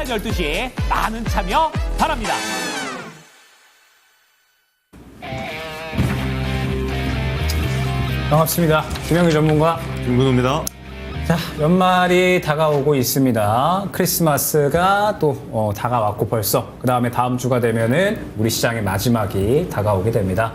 12시 많은 참여 바랍니다. 반갑습니다. 김영희 전문가 김근호입니다. 자, 연말이 다가오고 있습니다. 크리스마스가 또 다가왔고 벌써 그 다음에 다음 주가 되면은 우리 시장의 마지막이 다가오게 됩니다.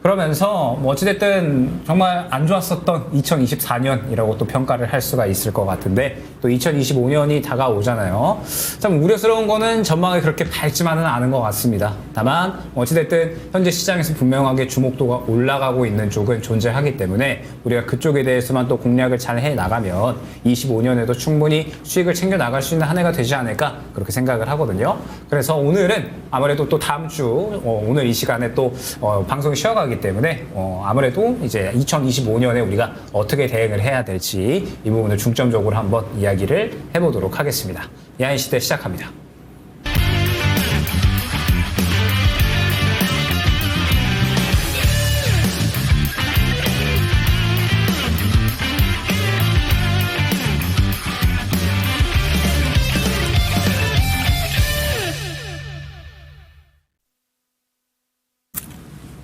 그러면서 뭐 어찌됐든 정말 안 좋았었던 2024년이라고 또 평가를 할 수가 있을 것 같은데 또 2025년이 다가오잖아요. 참 우려스러운 거는 전망이 그렇게 밝지만은 않은 것 같습니다. 다만 어찌됐든 현재 시장에서 분명하게 주목도가 올라가고 있는 쪽은 존재하기 때문에 우리가 그쪽에 대해서만 또 공략을 잘 해나가면 25년에도 충분히 수익을 챙겨 나갈 수 있는 한 해가 되지 않을까 그렇게 생각을 하거든요. 그래서 오늘은 아무래도 또 다음 주 오늘 이 시간에 또 방송이 쉬어가기 때문에 아무래도 이제 2025년에 우리가 어떻게 대응을 해야 될지 이 부분을 중점적으로 한번 이야기를 해보도록 하겠습니다. 야인시대 시작합니다.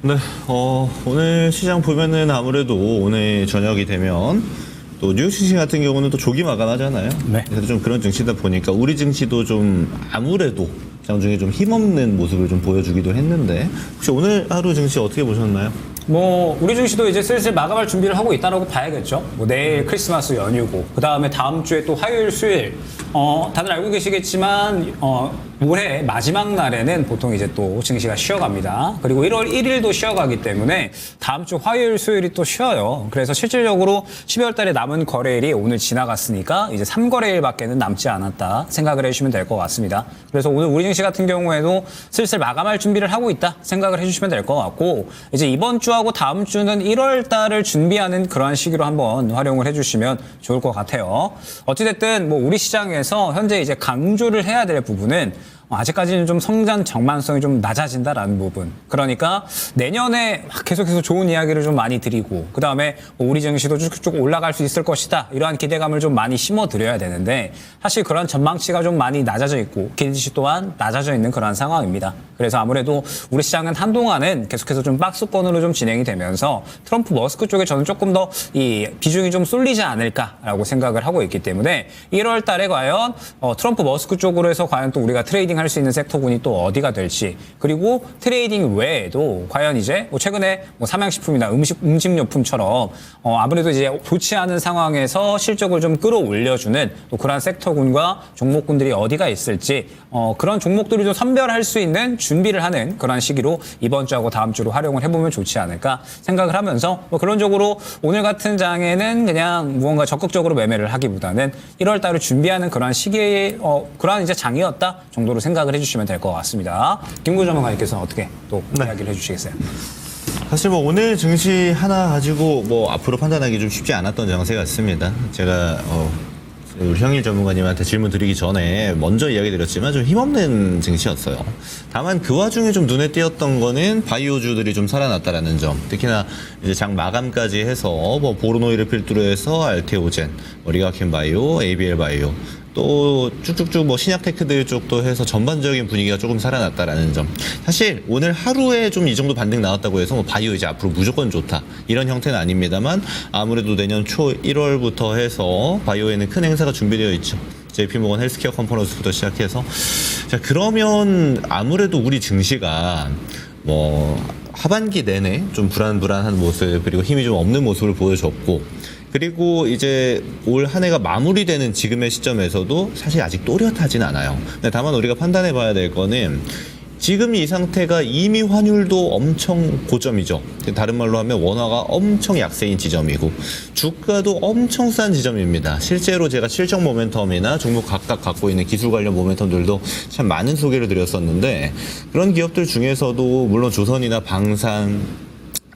네, 오늘 시장 보면은 아무래도 오늘 저녁이 되면 또 뉴욕 증시 같은 경우는 또 조기 마감하잖아요. 네. 그래서 좀 그런 증시다 보니까 우리 증시도 좀 아무래도 장중에 좀 힘없는 모습을 좀 보여주기도 했는데 혹시 오늘 하루 증시 어떻게 보셨나요? 뭐 우리 증시도 이제 슬슬 마감할 준비를 하고 있다라고 봐야겠죠. 뭐 내일 크리스마스 연휴고 그 다음에 다음 주에 또 화요일, 수요일 다들 알고 계시겠지만 올해 마지막 날에는 보통 이제 또 증시가 쉬어갑니다. 그리고 1월 1일도 쉬어가기 때문에 다음 주 화요일, 수요일이 또 쉬어요. 그래서 실질적으로 12월 달에 남은 거래일이 오늘 지나갔으니까 이제 3거래일밖에는 남지 않았다 생각을 해주시면 될 것 같습니다. 그래서 오늘 우리 증시 같은 경우에도 슬슬 마감할 준비를 하고 있다 생각을 해주시면 될 것 같고 이제 이번 주하고 다음 주는 1월 달을 준비하는 그러한 시기로 한번 활용을 해주시면 좋을 것 같아요. 어찌됐든 뭐 우리 시장에서 현재 이제 강조를 해야 될 부분은 아직까지는 좀 성장 전망성이 좀 낮아진다라는 부분. 그러니까 내년에 계속해서 좋은 이야기를 좀 많이 드리고 그다음에 우리 증시도 쭉쭉 올라갈 수 있을 것이다. 이러한 기대감을 좀 많이 심어드려야 되는데 사실 그런 전망치가 좀 많이 낮아져 있고 기대치 또한 낮아져 있는 그런 상황입니다. 그래서 아무래도 우리 시장은 한동안은 계속해서 좀 박스권으로 좀 진행이 되면서 트럼프 머스크 쪽에 저는 조금 더 이 비중이 좀 쏠리지 않을까라고 생각을 하고 있기 때문에 1월 달에 과연 트럼프 머스크 쪽으로 해서 과연 또 우리가 트레이딩 할 수 있는 섹터군이 또 어디가 될지 그리고 트레이딩 외에도 과연 이제 뭐 최근에 뭐 삼양식품이나 음식료품처럼 아무래도 이제 좋지 않은 상황에서 실적을 좀 끌어올려주는 또 그러한 섹터군과 종목군들이 어디가 있을지 그런 종목들을 좀 선별할 수 있는 준비를 하는 그런 시기로 이번 주하고 다음 주로 활용을 해보면 좋지 않을까 생각을 하면서 뭐 그런적으로 오늘 같은 장에는 그냥 무언가 적극적으로 매매를 하기보다는 1월 달을 준비하는 그런 시기의 그러한 이제 장이었다 정도로 생각을 해주시면 될 것 같습니다. 김구 전문가님께서는 어떻게 또 이야기를 해주시겠어요? 사실 뭐 오늘 증시 하나 가지고 뭐 앞으로 판단하기 좀 쉽지 않았던 장세 같습니다. 제가 우리 형일 전문가님한테 질문 드리기 전에 먼저 이야기 드렸지만 좀 힘없는 증시였어요. 다만 그 와중에 좀 눈에 띄었던 거는 바이오주들이 좀 살아났다라는 점. 특히나 이제 장 마감까지 해서 뭐 보르노이를 필두로 해서 알테오젠, 리가켄 바이오, ABL 바이오 또 쭉쭉쭉 뭐 신약테크들 쪽도 해서 전반적인 분위기가 조금 살아났다라는 점. 사실 오늘 하루에 좀 이 정도 반등 나왔다고 해서 뭐 바이오 이제 앞으로 무조건 좋다 이런 형태는 아닙니다만 아무래도 내년 초 1월부터 해서 바이오에는 큰 행사가 준비되어 있죠. JP모건 헬스케어 컨퍼런스부터 시작해서 자 그러면 아무래도 우리 증시가 뭐 하반기 내내 좀 불안한 모습 그리고 힘이 좀 없는 모습을 보여줬고 그리고 이제 올 한 해가 마무리되는 지금의 시점에서도 사실 아직 또렷하진 않아요. 근데 다만 우리가 판단해 봐야 될 거는 지금 이 상태가 이미 환율도 엄청 고점이죠. 다른 말로 하면 원화가 엄청 약세인 지점이고 주가도 엄청 싼 지점입니다. 실제로 제가 실적 모멘텀이나 종목 각각 갖고 있는 기술 관련 모멘텀들도 참 많은 소개를 드렸었는데 그런 기업들 중에서도 물론 조선이나 방산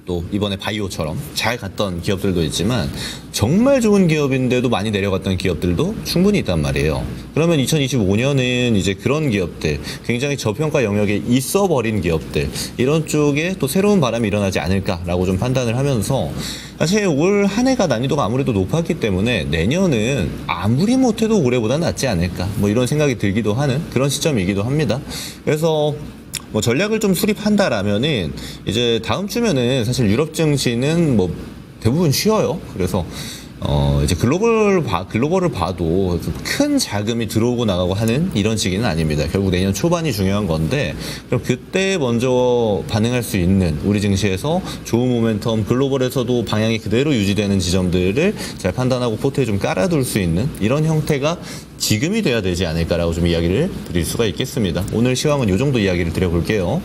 또 이번에 바이오처럼 잘 갔던 기업들도 있지만 정말 좋은 기업인데도 많이 내려갔던 기업들도 충분히 있단 말이에요. 그러면 2025년은 이제 그런 기업들, 굉장히 저평가 영역에 있어 버린 기업들, 이런 쪽에 또 새로운 바람이 일어나지 않을까라고 좀 판단을 하면서 사실 올 한 해가 난이도가 아무래도 높았기 때문에 내년은 아무리 못해도 올해보다 낫지 않을까, 뭐 이런 생각이 들기도 하는 그런 시점이기도 합니다. 그래서 뭐 전략을 좀 수립한다라면은 이제 다음 주면은 사실 유럽 증시는 뭐 대부분 쉬어요. 그래서 이제 글로벌을 봐도 큰 자금이 들어오고 나가고 하는 이런 시기는 아닙니다. 결국 내년 초반이 중요한 건데, 그럼 그때 먼저 반응할 수 있는 우리 증시에서 좋은 모멘텀, 글로벌에서도 방향이 그대로 유지되는 지점들을 잘 판단하고 포트에 좀 깔아둘 수 있는 이런 형태가 지금이 돼야 되지 않을까라고 좀 이야기를 드릴 수가 있겠습니다. 오늘 시황은 이 정도 이야기를 드려볼게요.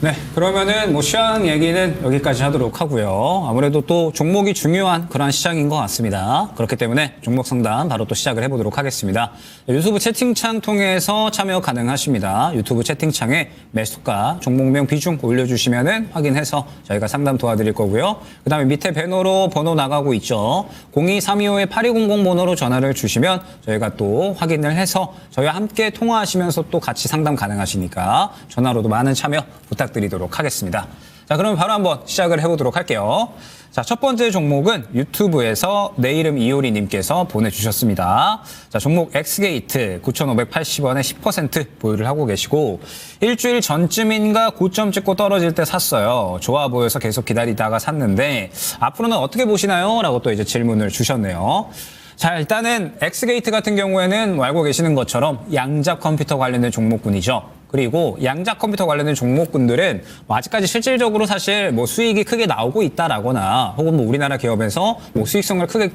네, 그러면은 뭐 시황 얘기는 여기까지 하도록 하고요. 아무래도 또 종목이 중요한 그런 시장인 것 같습니다. 그렇기 때문에 종목 상담 바로 또 시작을 해보도록 하겠습니다. 유튜브 채팅창 통해서 참여 가능하십니다. 유튜브 채팅창에 매수가, 종목명 비중 올려주시면은 확인해서 저희가 상담 도와드릴 거고요. 그 다음에 밑에 배너로 번호 나가고 있죠. 02325-8200 번호로 전화를 주시면 저희가 또 확인을 해서 저희와 함께 통화하시면서 또 같이 상담 가능하시니까 전화로도 많은 참여 부탁드리도록 하겠습니다. 자, 그럼 바로 한번 시작을 해보도록 할게요. 자, 첫 번째 종목은 유튜브에서 내 이름 이효리님께서 보내주셨습니다. 자, 종목 엑스게이트 9,580원에 10% 보유를 하고 계시고, 일주일 전쯤인가 고점 찍고 떨어질 때 샀어요. 좋아 보여서 계속 기다리다가 샀는데 앞으로는 어떻게 보시나요? 라고 또 이제 질문을 주셨네요. 자, 일단은 엑스게이트 같은 경우에는 뭐 알고 계시는 것처럼 양자 컴퓨터 관련된 종목군이죠. 그리고 양자 컴퓨터 관련된 종목군들은 뭐 아직까지 실질적으로 사실 뭐 수익이 크게 나오고 있다라거나 혹은 뭐 우리나라 기업에서 뭐 수익성을 크게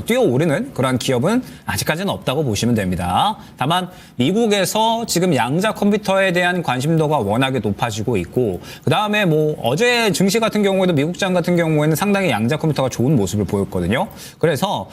뛰어오르는 그런 기업은 아직까지는 없다고 보시면 됩니다. 다만 미국에서 지금 양자 컴퓨터에 대한 관심도가 워낙에 높아지고 있고, 그 다음에 뭐 어제 증시 같은 경우에도 미국장 같은 경우에는 상당히 양자 컴퓨터가 좋은 모습을 보였거든요. 그래서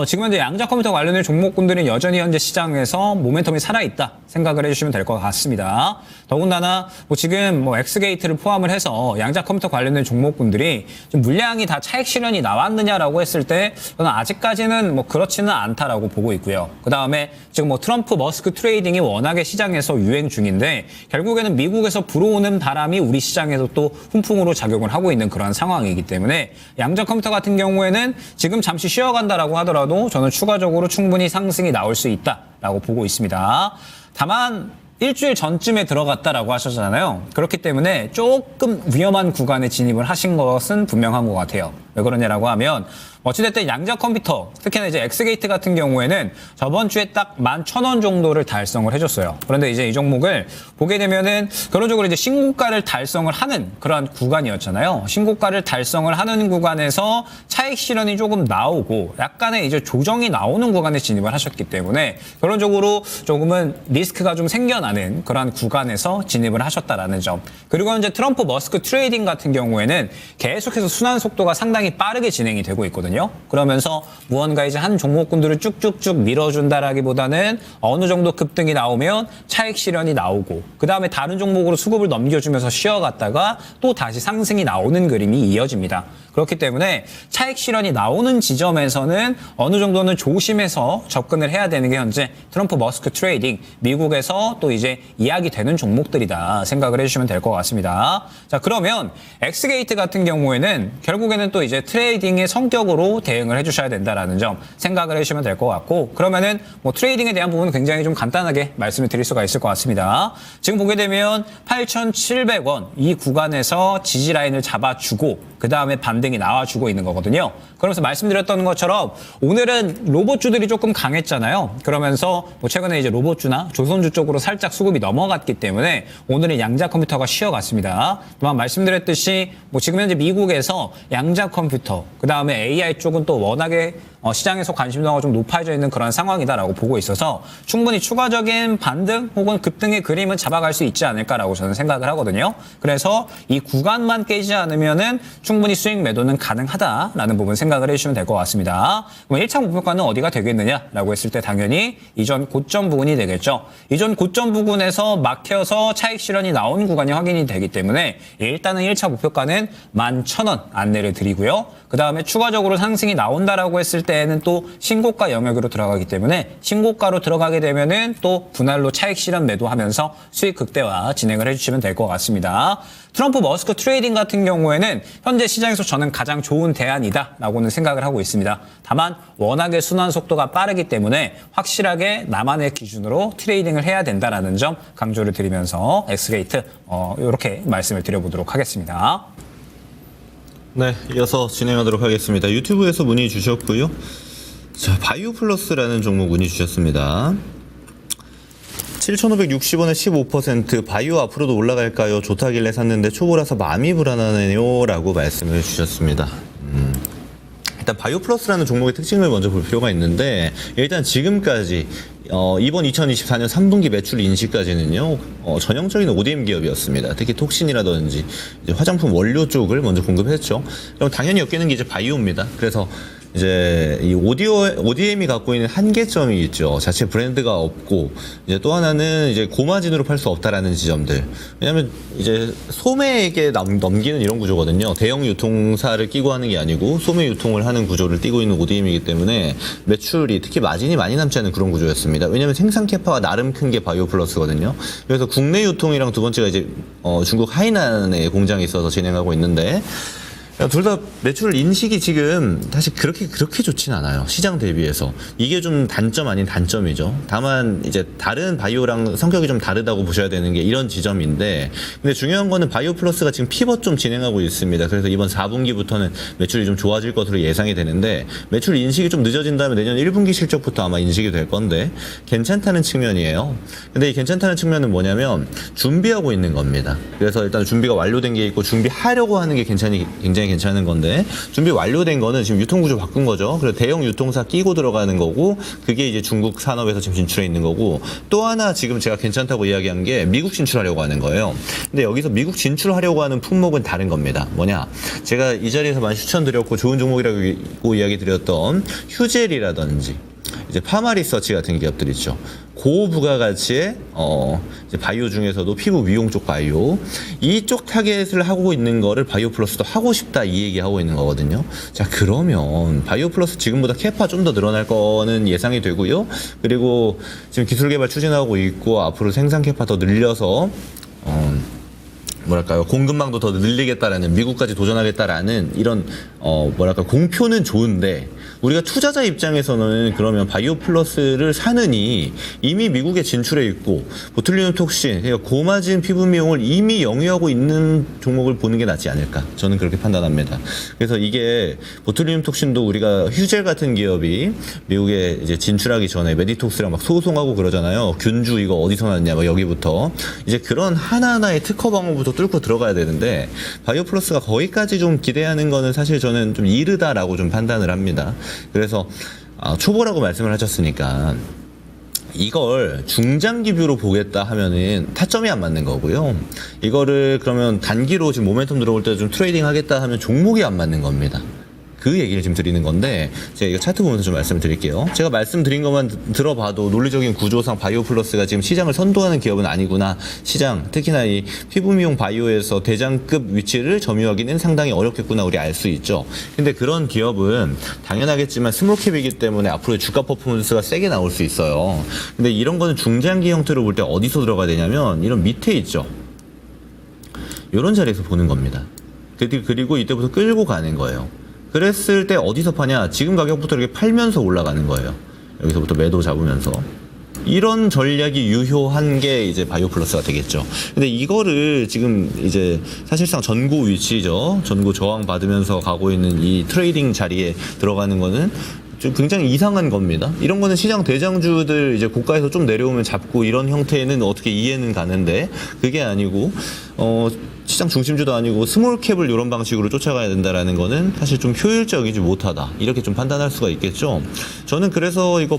지금 현재 양자 컴퓨터 관련된 종목군들은 여전히 현재 시장에서 모멘텀이 살아있다 생각을 해주시면 될 것 같습니다. 더군다나 뭐 지금 뭐 엑스게이트를 포함을 해서 양자 컴퓨터 관련된 종목군들이 좀 물량이 다 차익 실현이 나왔느냐라고 했을 때 저는 아직까지는 뭐 그렇지는 않다라고 보고 있고요. 그 다음에 지금 뭐 트럼프 머스크 트레이딩이 워낙에 시장에서 유행 중인데 결국에는 미국에서 불어오는 바람이 우리 시장에서 또 훈풍으로 작용을 하고 있는 그런 상황이기 때문에 양자 컴퓨터 같은 경우에는 지금 잠시 쉬어간다라고 하더라도 저는 추가적으로 충분히 상승이 나올 수 있다라고 보고 있습니다. 다만 일주일 전쯤에 들어갔다라고 하셨잖아요. 그렇기 때문에 조금 위험한 구간에 진입을 하신 것은 분명한 것 같아요. 왜 그러냐라고 하면 어찌됐든 양자 컴퓨터, 특히나 이제 엑스게이트 같은 경우에는 저번 주에 딱 11,000원 정도를 달성을 해줬어요. 그런데 이제 이 종목을 보게 되면은 결론적으로 이제 신고가를 달성을 하는 그런 구간이었잖아요. 신고가를 달성을 하는 구간에서 차익 실현이 조금 나오고 약간의 이제 조정이 나오는 구간에 진입을 하셨기 때문에 결론적으로 조금은 리스크가 좀 생겨나는 그런 구간에서 진입을 하셨다라는 점. 그리고 이제 트럼프 머스크 트레이딩 같은 경우에는 계속해서 순환 속도가 상당히 빠르게 진행이 되고 있거든요. 그러면서 무언가 이제 한 종목군들을 쭉쭉쭉 밀어준다라기보다는 어느 정도 급등이 나오면 차익 실현이 나오고 그 다음에 다른 종목으로 수급을 넘겨주면서 쉬어갔다가 또 다시 상승이 나오는 그림이 이어집니다. 그렇기 때문에 차익 실현이 나오는 지점에서는 어느 정도는 조심해서 접근을 해야 되는 게 현재 트럼프 머스크 트레이딩, 미국에서 또 이제 이야기되는 종목들이다 생각을 해주시면 될 것 같습니다. 자, 그러면 엑스게이트 같은 경우에는 결국에는 또 이제 트레이딩의 성격으로 대응을 해주셔야 된다라는 점 생각을 해주시면 될 것 같고, 그러면은 뭐 트레이딩에 대한 부분은 굉장히 좀 간단하게 말씀을 드릴 수가 있을 것 같습니다. 지금 보게 되면 8,700원 이 구간에서 지지 라인을 잡아주고 그 다음에 반등이 나와주고 있는 거거든요. 그러면서 말씀드렸던 것처럼 오늘은 로봇주들이 조금 강했잖아요. 그러면서 뭐 최근에 이제 로봇주나 조선주 쪽으로 살짝 수급이 넘어갔기 때문에 오늘은 양자 컴퓨터가 쉬어갔습니다. 또한 말씀드렸듯이 뭐 지금 현재 미국에서 양자 컴퓨터, 그 다음에 AI 쪽은 또 워낙에 시장에서 관심도가 좀 높아져 있는 그런 상황이다라고 보고 있어서 충분히 추가적인 반등 혹은 급등의 그림은 잡아갈 수 있지 않을까라고 저는 생각을 하거든요. 그래서 이 구간만 깨지 않으면은 충분히 충분히 수익 매도는 가능하다라는 부분 생각을 해주시면 될 것 같습니다. 그럼 1차 목표가는 어디가 되겠느냐라고 했을 때 당연히 이전 고점 부분이 되겠죠. 이전 고점 부분에서 막혀서 차익 실현이 나온 구간이 확인이 되기 때문에 일단은 1차 목표가는 11,000원 안내를 드리고요. 그 다음에 추가적으로 상승이 나온다라고 했을 때에는 또 신고가 영역으로 들어가기 때문에 신고가로 들어가게 되면은 또 분할로 차익 실현 매도하면서 수익 극대화 진행을 해주시면 될 것 같습니다. 트럼프 머스크 트레이딩 같은 경우에는 현재 시장에서 저는 가장 좋은 대안이다라고는 생각을 하고 있습니다. 다만 워낙에 순환 속도가 빠르기 때문에 확실하게 나만의 기준으로 트레이딩을 해야 된다라는 점 강조를 드리면서 엑스게이트 이렇게 말씀을 드려보도록 하겠습니다. 네, 이어서 진행하도록 하겠습니다. 유튜브에서 문의 주셨고요. 자, 바이오 플러스라는 종목 문의 주셨습니다. 7,560원에 15% 바이오 앞으로도 올라갈까요? 좋다길래 샀는데 초보라서 마음이 불안하네요 라고 말씀을 주셨습니다. 일단 바이오 플러스라는 종목의 특징을 먼저 볼 필요가 있는데 일단 지금까지 이번 2024년 3분기 매출 인식까지는요 전형적인 ODM 기업이었습니다. 특히 톡신이라든지 이제 화장품 원료 쪽을 먼저 공급했죠. 그럼 당연히 엮이는 게 이제 바이오입니다. 그래서 이제 이 ODM이 갖고 있는 한계점이 있죠. 자체 브랜드가 없고 이제 또 하나는 이제 고마진으로 팔 수 없다라는 지점들. 왜냐하면 이제 소매에게 넘기는 이런 구조거든요. 대형 유통사를 끼고 하는 게 아니고 소매 유통을 하는 구조를 띄고 있는 ODM이기 때문에 매출이 특히 마진이 많이 남지 않은 그런 구조였습니다. 왜냐하면 생산 캐파가 나름 큰 게 바이오 플러스거든요. 그래서 국내 유통이랑 두 번째가 이제 중국 하이난에 공장이 있어서 진행하고 있는데. 둘 다 매출 인식이 지금 사실 그렇게 좋진 않아요. 시장 대비해서. 이게 좀 단점 아닌 단점이죠. 다만 이제 다른 바이오랑 성격이 좀 다르다고 보셔야 되는 게 이런 지점인데 근데 중요한 거는 바이오 플러스가 지금 피벗 좀 진행하고 있습니다. 그래서 이번 4분기부터는 매출이 좀 좋아질 것으로 예상이 되는데 매출 인식이 좀 늦어진 다음에 내년 1분기 실적부터 아마 인식이 될 건데 괜찮다는 측면이에요. 근데 이 괜찮다는 측면은 뭐냐면 준비하고 있는 겁니다. 그래서 일단 준비가 완료된 게 있고 준비하려고 하는 게 굉장히 괜찮은 건데 준비 완료된 거는 지금 유통구조 바꾼 거죠. 그래서 대형 유통사 끼고 들어가는 거고 그게 이제 중국 산업에서 지금 진출해 있는 거고 또 하나 지금 제가 괜찮다고 이야기한 게 미국 진출하려고 하는 거예요. 근데 여기서 미국 진출하려고 하는 품목은 다른 겁니다. 뭐냐? 제가 이 자리에서 많이 추천드렸고 좋은 종목이라고 이야기 드렸던 휴젤이라든지 이제 파마리서치 같은 기업들 있죠. 고부가가치의 이제 바이오 중에서도 피부 미용 쪽 바이오 이쪽 타겟을 하고 있는 거를 바이오 플러스도 하고 싶다 이 얘기하고 있는 거거든요. 자 그러면 바이오 플러스 지금보다 캐파 좀 더 늘어날 거는 예상이 되고요. 그리고 지금 기술 개발 추진하고 있고 앞으로 생산 캐파 더 늘려서 뭐랄까요 공급망도 더 늘리겠다라는 미국까지 도전하겠다라는 이런 뭐랄까 공표는 좋은데 우리가 투자자 입장에서는 그러면 바이오 플러스를 사느니 이미 미국에 진출해 있고 보툴리눔 톡신 그러니까 고마진 피부 미용을 이미 영위하고 있는 종목을 보는 게 낫지 않을까 저는 그렇게 판단합니다. 그래서 이게 보툴리눔 톡신도 우리가 휴젤 같은 기업이 미국에 이제 진출하기 전에 메디톡스랑 막 소송하고 그러잖아요. 균주 이거 어디서 났냐 막 여기부터 이제 그런 하나하나의 특허 방어부터 뚫고 들어가야 되는데 바이오 플러스가 거기까지 좀 기대하는 거는 사실 저는 좀 이르다라고 좀 판단을 합니다. 그래서 초보라고 말씀을 하셨으니까 이걸 중장기 뷰로 보겠다 하면은 타점이 안 맞는 거고요. 이거를 그러면 단기로 지금 모멘텀 들어올 때 좀 트레이딩 하겠다 하면 종목이 안 맞는 겁니다. 그 얘기를 지금 드리는 건데 제가 이거 차트 보면서 좀 말씀드릴게요. 제가 말씀드린 것만 들어봐도 논리적인 구조상 바이오 플러스가 지금 시장을 선도하는 기업은 아니구나. 시장 특히나 이 피부 미용 바이오에서 대장급 위치를 점유하기는 상당히 어렵겠구나 우리 알 수 있죠. 근데 그런 기업은 당연하겠지만 스몰캡이기 때문에 앞으로 주가 퍼포먼스가 세게 나올 수 있어요. 근데 이런 거는 중장기 형태로 볼 때 어디서 들어가야 되냐면 이런 밑에 있죠. 이런 자리에서 보는 겁니다. 그리고 이때부터 끌고 가는 거예요. 그랬을 때 어디서 파냐? 지금 가격부터 이렇게 팔면서 올라가는 거예요. 여기서부터 매도 잡으면서. 이런 전략이 유효한 게 이제 바이오 플러스가 되겠죠. 근데 이거를 지금 이제 사실상 전고 위치죠. 전고 저항 받으면서 가고 있는 이 트레이딩 자리에 들어가는 거는 좀 굉장히 이상한 겁니다. 이런 거는 시장 대장주들 이제 고가에서 좀 내려오면 잡고 이런 형태는 어떻게 이해는 가는데 그게 아니고 시장 중심주도 아니고 스몰캡을 이런 방식으로 쫓아가야 된다라는 거는 사실 좀 효율적이지 못하다 이렇게 좀 판단할 수가 있겠죠. 저는 그래서 이거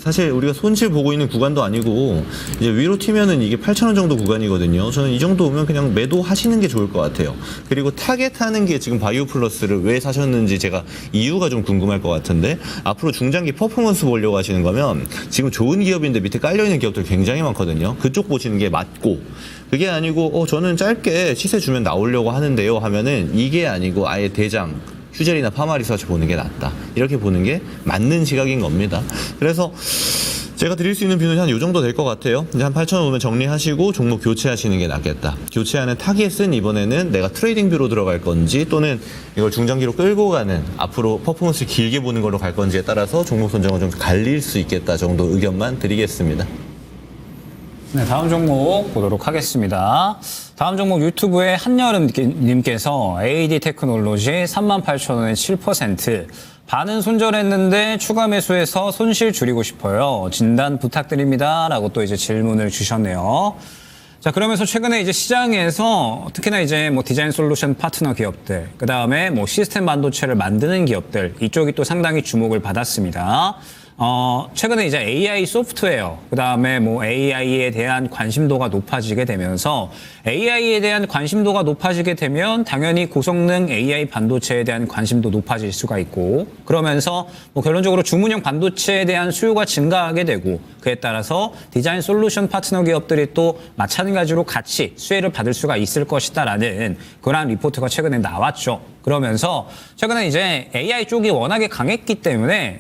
사실 우리가 손실 보고 있는 구간도 아니고 이제 위로 튀면은 이게 8,000원 정도 구간이거든요. 저는 이 정도 오면 그냥 매도하시는 게 좋을 것 같아요. 그리고 타겟하는 게 지금 바이오 플러스를 왜 사셨는지 제가 이유가 좀 궁금할 것 같은데 앞으로 중장기 퍼포먼스 보려고 하시는 거면 지금 좋은 기업인데 밑에 깔려있는 기업들 굉장히 많거든요. 그쪽 보시는 게 맞고 그게 아니고 저는 짧게 시세 주면 나오려고 하는데요 하면은 이게 아니고 아예 대장 휴젤이나 파마리서치 보는 게 낫다. 이렇게 보는 게 맞는 시각인 겁니다. 그래서 제가 드릴 수 있는 뷰는 한 이 정도 될 것 같아요. 이제 한 8,000원 오면 정리하시고 종목 교체하시는 게 낫겠다. 교체하는 타겟은 이번에는 내가 트레이딩 뷰로 들어갈 건지 또는 이걸 중장기로 끌고 가는 앞으로 퍼포먼스 길게 보는 걸로 갈 건지에 따라서 종목 선정을 좀 갈릴 수 있겠다 정도 의견만 드리겠습니다. 네, 다음 종목 보도록 하겠습니다. 다음 종목 유튜브에 한여름님께서 AD 테크놀로지 38,000원에 7%. 반은 손절했는데 추가 매수해서 손실 줄이고 싶어요. 진단 부탁드립니다. 라고 또 이제 질문을 주셨네요. 자, 그러면서 최근에 이제 시장에서 특히나 이제 뭐 디자인 솔루션 파트너 기업들, 그 다음에 뭐 시스템 반도체를 만드는 기업들, 이쪽이 또 상당히 주목을 받았습니다. 최근에 이제 AI 소프트웨어, 그 다음에 뭐 AI에 대한 관심도가 높아지게 되면서 AI에 대한 관심도가 높아지게 되면 당연히 고성능 AI 반도체에 대한 관심도 높아질 수가 있고 그러면서 뭐 결론적으로 주문형 반도체에 대한 수요가 증가하게 되고 그에 따라서 디자인 솔루션 파트너 기업들이 또 마찬가지로 같이 수혜를 받을 수가 있을 것이다라는 그러한 리포트가 최근에 나왔죠. 그러면서 최근에 이제 AI 쪽이 워낙에 강했기 때문에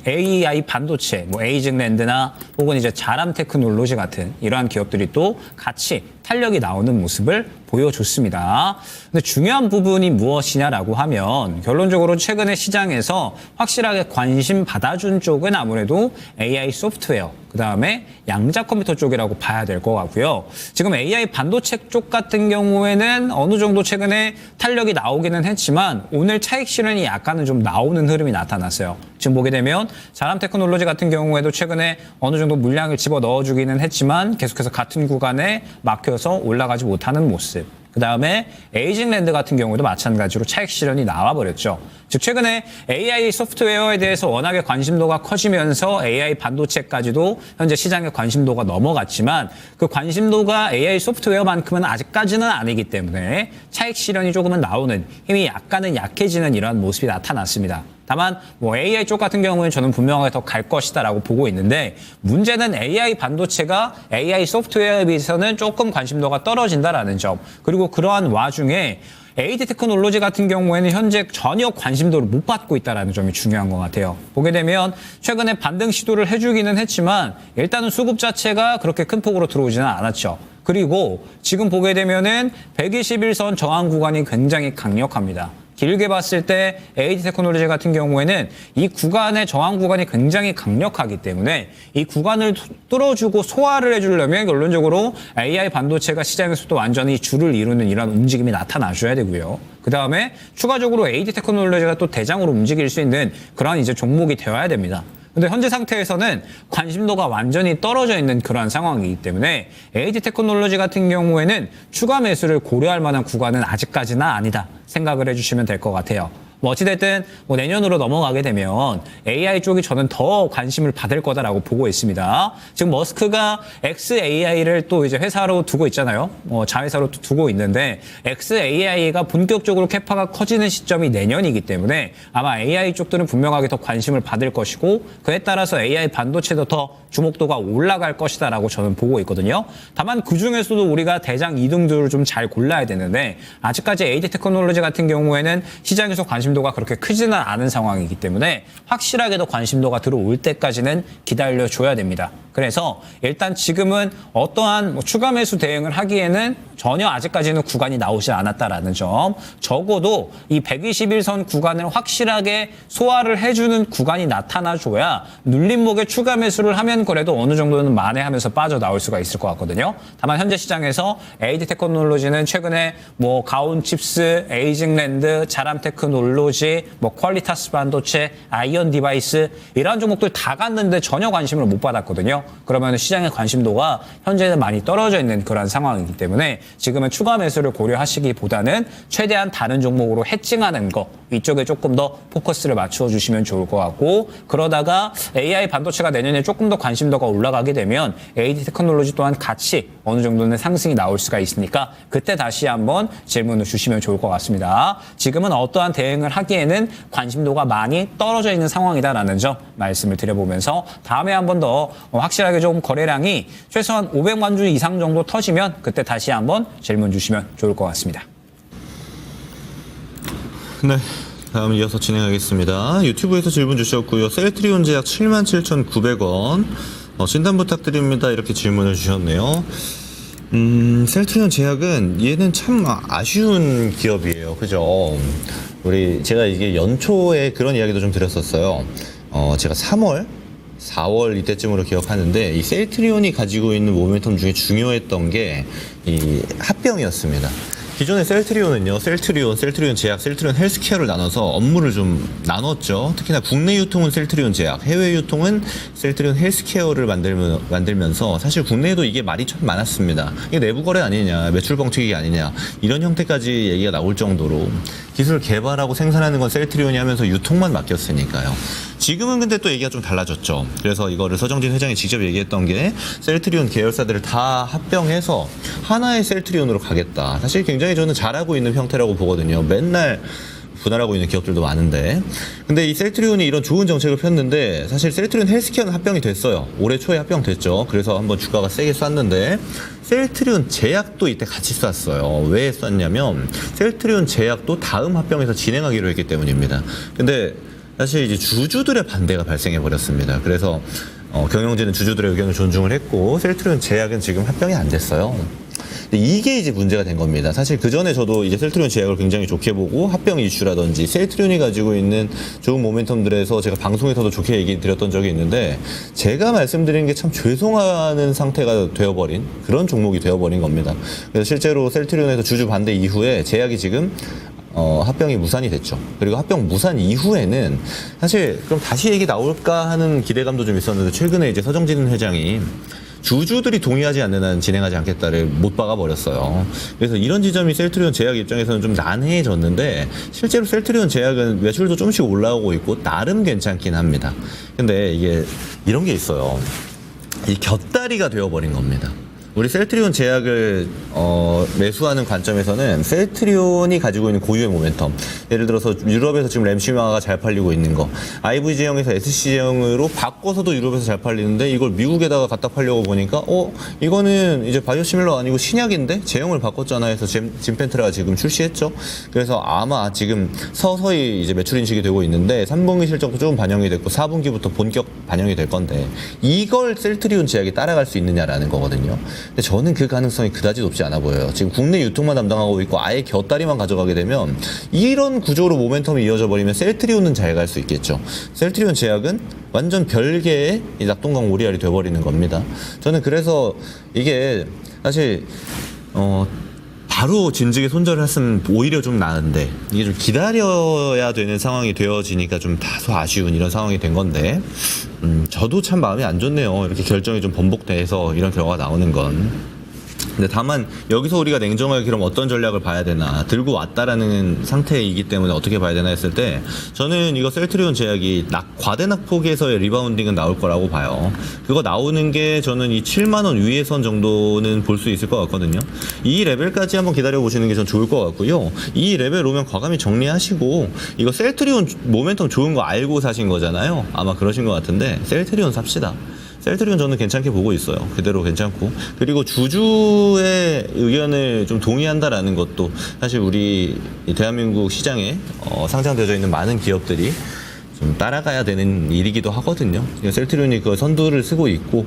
AI 반도체, 뭐 에이징랜드나 혹은 이제 자람 테크놀로지 같은 이러한 기업들이 또 같이 탄력이 나오는 모습을 보여줬습니다. 근데 중요한 부분이 무엇이냐라고 하면 결론적으로 최근에 시장에서 확실하게 관심 받아준 쪽은 아무래도 AI 소프트웨어, 그 다음에 양자 컴퓨터 쪽이라고 봐야 될 것 같고요. 지금 AI 반도체 쪽 같은 경우에는 어느 정도 최근에 탄력이 나오기는 했지만 오늘 차익 실현이 약간은 좀 나오는 흐름이 나타났어요. 지금 보게 되면 자람 테크놀로지 같은 경우에도 최근에 어느 정도 물량을 집어 넣어주기는 했지만 계속해서 같은 구간에 막혀서 올라가지 못하는 모습. 그 다음에 에이징랜드 같은 경우도 마찬가지로 차익 실현이 나와버렸죠. 즉 최근에 AI 소프트웨어에 대해서 워낙에 관심도가 커지면서 AI 반도체까지도 현재 시장의 관심도가 넘어갔지만 그 관심도가 AI 소프트웨어만큼은 아직까지는 아니기 때문에 차익 실현이 조금은 나오는 힘이 약간은 약해지는 이러한 모습이 나타났습니다. 다만 뭐 AI 쪽 같은 경우는 저는 분명하게 더 갈 것이다라고 보고 있는데 문제는 AI 반도체가 AI 소프트웨어에 비해서는 조금 관심도가 떨어진다라는 점 그리고 그러한 와중에 AD 테크놀로지 같은 경우에는 현재 전혀 관심도를 못 받고 있다는 점이 중요한 것 같아요. 보게 되면 최근에 반등 시도를 해주기는 했지만 일단은 수급 자체가 그렇게 큰 폭으로 들어오지는 않았죠. 그리고 지금 보게 되면은 121선 저항 구간이 굉장히 강력합니다. 길게 봤을 때 AD 테크놀로지 같은 경우에는 이 구간의 저항 구간이 굉장히 강력하기 때문에 이 구간을 뚫어주고 소화를 해주려면 결론적으로 AI 반도체가 시장에서도 완전히 줄을 이루는 이런 움직임이 나타나줘야 되고요. 그 다음에 추가적으로 AD 테크놀로지가 또 대장으로 움직일 수 있는 그런 이제 종목이 되어야 됩니다. 근데 현재 상태에서는 관심도가 완전히 떨어져 있는 그러한 상황이기 때문에 AD 테크놀로지 같은 경우에는 추가 매수를 고려할 만한 구간은 아직까지는 아니다 생각을 해주시면 될 것 같아요. 뭐 어찌됐든 뭐 내년으로 넘어가게 되면 AI 쪽이 저는 더 관심을 받을 거다라고 보고 있습니다. 지금 머스크가 xAI를 또 이제 회사로 두고 있잖아요. 자회사로 두고 있는데 xAI가 본격적으로 캐파가 커지는 시점이 내년이기 때문에 아마 AI 쪽들은 분명하게 더 관심을 받을 것이고 그에 따라서 AI 반도체도 더 주목도가 올라갈 것이다라고 저는 보고 있거든요. 다만 그중에서도 우리가 대장 2등들을 좀 잘 골라야 되는데 아직까지 AD 테크놀로지 같은 경우에는 시장에서 관심도가 그렇게 크지는 않은 상황이기 때문에 확실하게 더 관심도가 들어올 때까지는 기다려줘야 됩니다. 그래서 일단 지금은 어떠한 뭐 추가 매수 대응을 하기에는 전혀 아직까지는 구간이 나오지 않았다라는 점 적어도 이 121선 구간을 확실하게 소화를 해주는 구간이 나타나줘야 눌림목에 추가 매수를 하면 그래도 어느 정도는 만회하면서 빠져나올 수가 있을 것 같거든요. 다만 현재 시장에서 AD 테크놀로지는 최근에 뭐 가온칩스, 에이징랜드, 자람 테크놀로지, 뭐 퀄리타스 반도체, 아이언 디바이스 이런 종목들 다 갔는데 전혀 관심을 못 받았거든요. 그러면 시장의 관심도가 현재는 많이 떨어져 있는 그런 상황이기 때문에 지금은 추가 매수를 고려하시기보다는 최대한 다른 종목으로 해칭하는 거 이쪽에 조금 더 포커스를 맞추어 주시면 좋을 것 같고 그러다가 AI 반도체가 내년에 조금 더 관심도가 올라가게 되면 AD 테크놀로지 또한 같이 어느 정도는 상승이 나올 수가 있으니까 그때 다시 한번 질문을 주시면 좋을 것 같습니다. 지금은 어떠한 대응을 하기에는 관심도가 많이 떨어져 있는 상황이다라는 점 말씀을 드려보면서 다음에 한 번 더 확실하게 좀 거래량이 최소한 500만 주 이상 정도 터지면 그때 다시 한번 질문 주시면 좋을 것 같습니다. 네. 다음 이어서 진행하겠습니다. 유튜브에서 질문 주셨고요. 셀트리온 제약 77,900원. 진단 부탁드립니다. 이렇게 질문을 주셨네요. 셀트리온 제약은 얘는 참 아쉬운 기업이에요. 그죠? 제가 이게 연초에 그런 이야기도 좀 드렸었어요. 제가 3월, 4월 이때쯤으로 기억하는데 이 셀트리온이 가지고 있는 모멘텀 중에 중요했던 게 이 합병이었습니다. 기존의 셀트리온은요, 셀트리온 제약, 셀트리온 헬스케어를 나눠서 업무를 좀 나눴죠. 특히나 국내 유통은 셀트리온 제약, 해외 유통은 셀트리온 헬스케어를 만들면서 사실 국내에도 이게 말이 참 많았습니다. 이게 내부 거래 아니냐, 매출 뻥튀기 아니냐, 이런 형태까지 얘기가 나올 정도로 기술 개발하고 생산하는 건 셀트리온이 하면서 유통만 맡겼으니까요. 지금은 근데 또 얘기가 좀 달라졌죠. 그래서 이거를 서정진 회장이 직접 얘기했던 게 셀트리온 계열사들을 다 합병해서 하나의 셀트리온으로 가겠다. 사실 굉장히 저는 잘하고 있는 형태라고 보거든요. 맨날 분할하고 있는 기업들도 많은데. 근데 이 셀트리온이 이런 좋은 정책을 폈는데 사실 셀트리온 헬스케어는 합병이 됐어요. 올해 초에 합병됐죠. 그래서 한번 주가가 세게 쐈는데 셀트리온 제약도 이때 같이 쐈어요. 왜 쐈냐면 셀트리온 제약도 다음 합병에서 진행하기로 했기 때문입니다. 근데 사실 이제 주주들의 반대가 발생해 버렸습니다. 그래서 경영진은 주주들의 의견을 존중을 했고 셀트리온 제약은 지금 합병이 안 됐어요. 근데 이게 이제 문제가 된 겁니다. 사실 그 전에 저도 이제 셀트리온 제약을 굉장히 좋게 보고 합병 이슈라든지 셀트리온이 가지고 있는 좋은 모멘텀들에서 제가 방송에서도 좋게 얘기 드렸던 적이 있는데 제가 말씀드린 게 참 죄송하는 상태가 되어버린 그런 종목이 되어버린 겁니다. 그래서 실제로 셀트리온에서 주주 반대 이후에 제약이 지금 합병이 무산이 됐죠. 그리고 합병 무산 이후에는 사실 그럼 다시 얘기 나올까 하는 기대감도 좀 있었는데 최근에 이제 서정진 회장이 주주들이 동의하지 않는 한 진행하지 않겠다를 못 박아 버렸어요. 그래서 이런 지점이 셀트리온 제약 입장에서는 좀 난해해졌는데 실제로 셀트리온 제약은 매출도 좀씩 올라오고 있고 나름 괜찮긴 합니다. 근데 이게 이런 게 있어요. 이 곁다리가 되어버린 겁니다. 우리 셀트리온 제약을 매수하는 관점에서는 셀트리온이 가지고 있는 고유의 모멘텀, 예를 들어서 유럽에서 지금 램시마가 잘 팔리고 있는 거, IV 제형에서 SC 제형으로 바꿔서도 유럽에서 잘 팔리는데 이걸 미국에다가 갖다 팔려고 보니까 이거는 이제 바이오시밀러 아니고 신약인데 제형을 바꿨잖아 해서 짐펜트라가 지금 출시했죠. 그래서 아마 지금 서서히 이제 매출 인식이 되고 있는데 3분기 실적도 조금 반영이 됐고 4분기부터 본격 반영이 될 건데 이걸 셀트리온 제약이 따라갈 수 있느냐라는 거거든요. 근데 저는 그 가능성이 그다지 높지 않아 보여요. 지금 국내 유통만 담당하고 있고 아예 곁다리만 가져가게 되면 이런 구조로 모멘텀이 이어져 버리면 셀트리온은 잘 갈 수 있겠죠. 셀트리온 제약은 완전 별개의 낙동강 오리알이 돼버리는 겁니다. 저는 그래서 이게 사실 바로 진즉에 손절을 했으면 오히려 좀 나은데 이게 좀 기다려야 되는 상황이 되어지니까 좀 다소 아쉬운 이런 상황이 된 건데 저도 참 마음이 안 좋네요. 이렇게 결정이 좀 번복돼서 이런 결과가 나오는 건. 근데 다만 여기서 우리가 냉정하게 그럼 어떤 전략을 봐야 되나, 들고 왔다라는 상태이기 때문에 어떻게 봐야 되나 했을 때 저는 이거 셀트리온 제약이 과대낙폭에서의 리바운딩은 나올 거라고 봐요. 그거 나오는 게 저는 이 7만 원 위에 선 정도는 볼 수 있을 것 같거든요. 이 레벨까지 한번 기다려 보시는 게 전 좋을 것 같고요. 이 레벨 오면 과감히 정리하시고, 이거 셀트리온 모멘텀 좋은 거 알고 사신 거잖아요. 아마 그러신 것 같은데 셀트리온 삽시다. 셀트리온 저는 괜찮게 보고 있어요. 그대로 괜찮고. 그리고 주주의 의견을 좀 동의한다라는 것도 사실 우리 대한민국 시장에 상장되어 있는 많은 기업들이 좀 따라가야 되는 일이기도 하거든요. 셀트리온이 그 선두를 쓰고 있고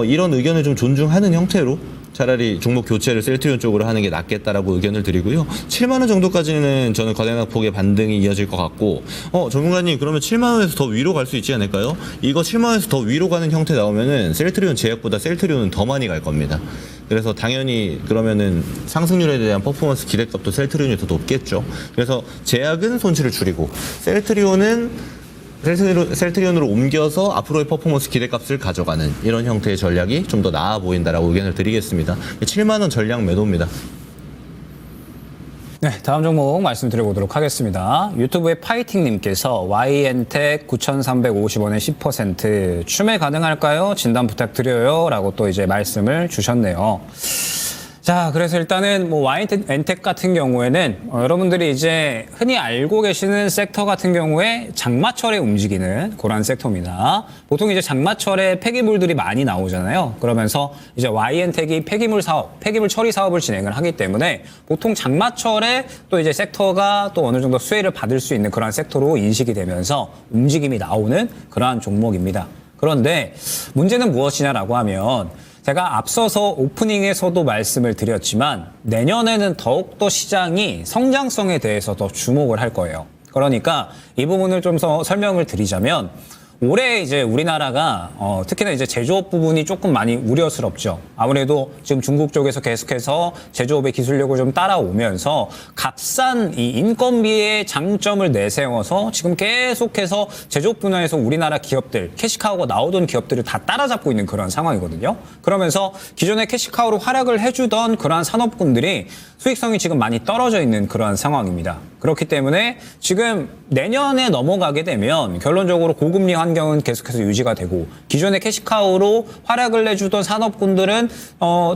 이런 의견을 좀 존중하는 형태로 차라리 종목 교체를 셀트리온 쪽으로 하는 게 낫겠다라고 의견을 드리고요. 7만 원 정도까지는 저는 과대낙폭의 반등이 이어질 것 같고, 전문가님 그러면 7만 원에서 더 위로 갈 수 있지 않을까요? 이거 7만 원에서 더 위로 가는 형태 나오면은 셀트리온 제약보다 셀트리온은 더 많이 갈 겁니다. 그래서 당연히 그러면은 상승률에 대한 퍼포먼스 기대값도 셀트리온이 더 높겠죠. 그래서 제약은 손실을 줄이고 셀트리온은 셀트리온으로 옮겨서 앞으로의 퍼포먼스 기대값을 가져가는 이런 형태의 전략이 좀 더 나아 보인다라고 의견을 드리겠습니다. 7만 원 전략 매도입니다. 네, 다음 종목 말씀드려보도록 하겠습니다. 유튜브의 파이팅님께서 YN텍 9,350원에 10% 추매 가능할까요? 진단 부탁드려요. 라고 또 이제 말씀을 주셨네요. 자, 그래서 일단은 뭐 YN텍 같은 경우에는 여러분들이 이제 흔히 알고 계시는 섹터 같은 경우에 장마철에 움직이는 그런 섹터입니다. 보통 이제 장마철에 폐기물들이 많이 나오잖아요. 그러면서 이제 YN텍이 폐기물 처리 사업을 진행을 하기 때문에 보통 장마철에 또 이제 섹터가 또 어느 정도 수혜를 받을 수 있는 그런 섹터로 인식이 되면서 움직임이 나오는 그러한 종목입니다. 그런데 문제는 무엇이냐라고 하면 제가 앞서서 오프닝에서도 말씀을 드렸지만 내년에는 더욱더 시장이 성장성에 대해서 더 주목을 할 거예요. 그러니까 이 부분을 좀 더 설명을 드리자면 올해 이제 우리나라가 특히나 이제 제조업 부분이 조금 많이 우려스럽죠. 아무래도 지금 중국 쪽에서 계속해서 제조업의 기술력을 좀 따라오면서 값싼 이 인건비의 장점을 내세워서 지금 계속해서 제조업 분야에서 우리나라 기업들, 캐시카우가 나오던 기업들을 다 따라잡고 있는 그런 상황이거든요. 그러면서 기존에 캐시카우로 활약을 해주던 그러한 산업군들이 수익성이 지금 많이 떨어져 있는 그러한 상황입니다. 그렇기 때문에 지금 내년에 넘어가게 되면 결론적으로 고금리 환경은 계속해서 유지가 되고 기존의 캐시카우로 활약을 해주던 산업군들은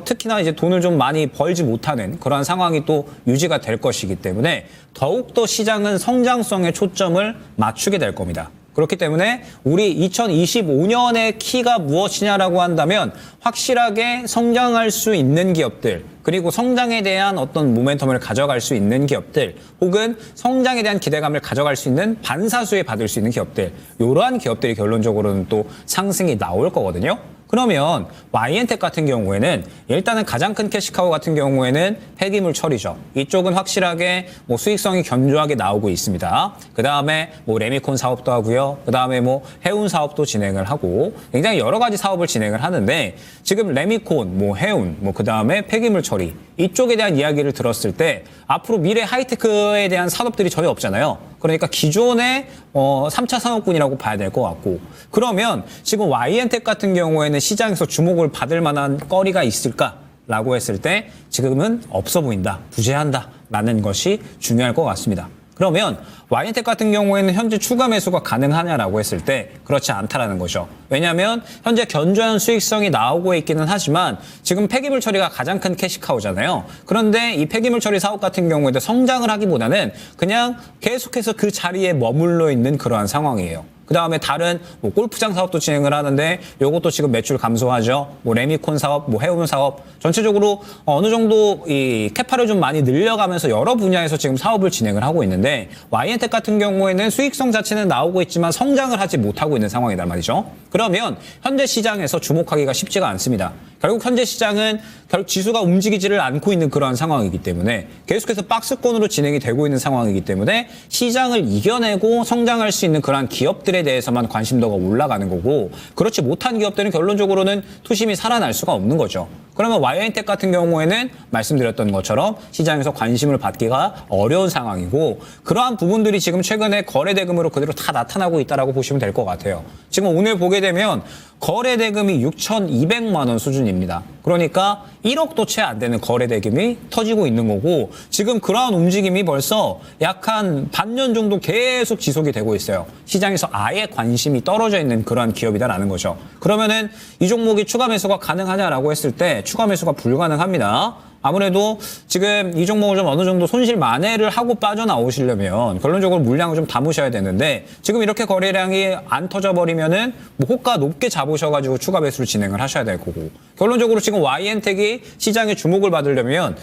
특히나 이제 돈을 좀 많이 벌지 못하는 그러한 상황이 또 유지가 될 것이기 때문에 더욱더 시장은 성장성에 초점을 맞추게 될 겁니다. 그렇기 때문에 우리 2025년의 키가 무엇이냐라고 한다면 확실하게 성장할 수 있는 기업들 그리고 성장에 대한 어떤 모멘텀을 가져갈 수 있는 기업들 혹은 성장에 대한 기대감을 가져갈 수 있는 반사수혜 받을 수 있는 기업들 이러한 기업들이 결론적으로는 또 상승이 나올 거거든요. 그러면 YN텍 같은 경우에는 일단은 가장 큰 캐시카우 같은 경우에는 폐기물 처리죠. 이쪽은 확실하게 뭐 수익성이 견조하게 나오고 있습니다. 그 다음에 뭐 레미콘 사업도 하고요. 그 다음에 뭐 해운 사업도 진행을 하고 굉장히 여러 가지 사업을 진행을 하는데 지금 레미콘, 뭐 해운, 뭐 그 다음에 폐기물 처리 이쪽에 대한 이야기를 들었을 때 앞으로 미래 하이테크에 대한 산업들이 전혀 없잖아요. 그러니까 기존의 3차 산업군이라고 봐야 될 것 같고 그러면 지금 YN텍 같은 경우에는 시장에서 주목을 받을 만한 거리가 있을까라고 했을 때 지금은 없어 보인다, 부재한다라는 것이 중요할 것 같습니다. 그러면 YN텍 같은 경우에는 현재 추가 매수가 가능하냐라고 했을 때 그렇지 않다라는 거죠. 왜냐하면 현재 견조한 수익성이 나오고 있기는 하지만 지금 폐기물 처리가 가장 큰 캐시카우잖아요. 그런데 이 폐기물 처리 사업 같은 경우에도 성장을 하기보다는 그냥 계속해서 그 자리에 머물러 있는 그러한 상황이에요. 그 다음에 다른 뭐 골프장 사업도 진행을 하는데 요것도 지금 매출 감소하죠. 뭐 레미콘 사업, 뭐 해운 사업 전체적으로 어느 정도 이 캐파를 좀 많이 늘려가면서 여러 분야에서 지금 사업을 진행을 하고 있는데 YN텍 같은 경우에는 수익성 자체는 나오고 있지만 성장을 하지 못하고 있는 상황이란 말이죠. 그러면 현재 시장에서 주목하기가 쉽지가 않습니다. 결국 현재 시장은 지수가 움직이지를 않고 있는 그러한 상황이기 때문에 계속해서 박스권으로 진행이 되고 있는 상황이기 때문에 시장을 이겨내고 성장할 수 있는 그러한 기업들에 대해서만 관심도가 올라가는 거고 그렇지 못한 기업들은 결론적으로는 투심이 살아날 수가 없는 거죠. 그러면 YN텍 같은 경우에는 말씀드렸던 것처럼 시장에서 관심을 받기가 어려운 상황이고 그러한 부분들이 지금 최근에 거래 대금으로 그대로 다 나타나고 있다라고 보시면 될 것 같아요. 지금 오늘 보게 되면 거래 대금이 6,200만 원 수준입니다. 그러니까 1억도 채 안 되는 거래 대금이 터지고 있는 거고 지금 그러한 움직임이 벌써 약 한 반년 정도 계속 지속이 되고 있어요. 시장에서 아예 관심이 떨어져 있는 그러한 기업이다라는 거죠. 그러면은 이 종목이 추가 매수가 가능하냐라고 했을 때 추가 매수가 불가능합니다. 아무래도 지금 이 종목을 좀 어느 정도 손실 만회를 하고 빠져나오시려면 결론적으로 물량을 좀 담으셔야 되는데 지금 이렇게 거래량이 안 터져버리면은 뭐 호가 높게 잡으셔가지고 추가 매수를 진행을 하셔야 될 거고 결론적으로 지금 YN텍이 시장에 주목을 받으려면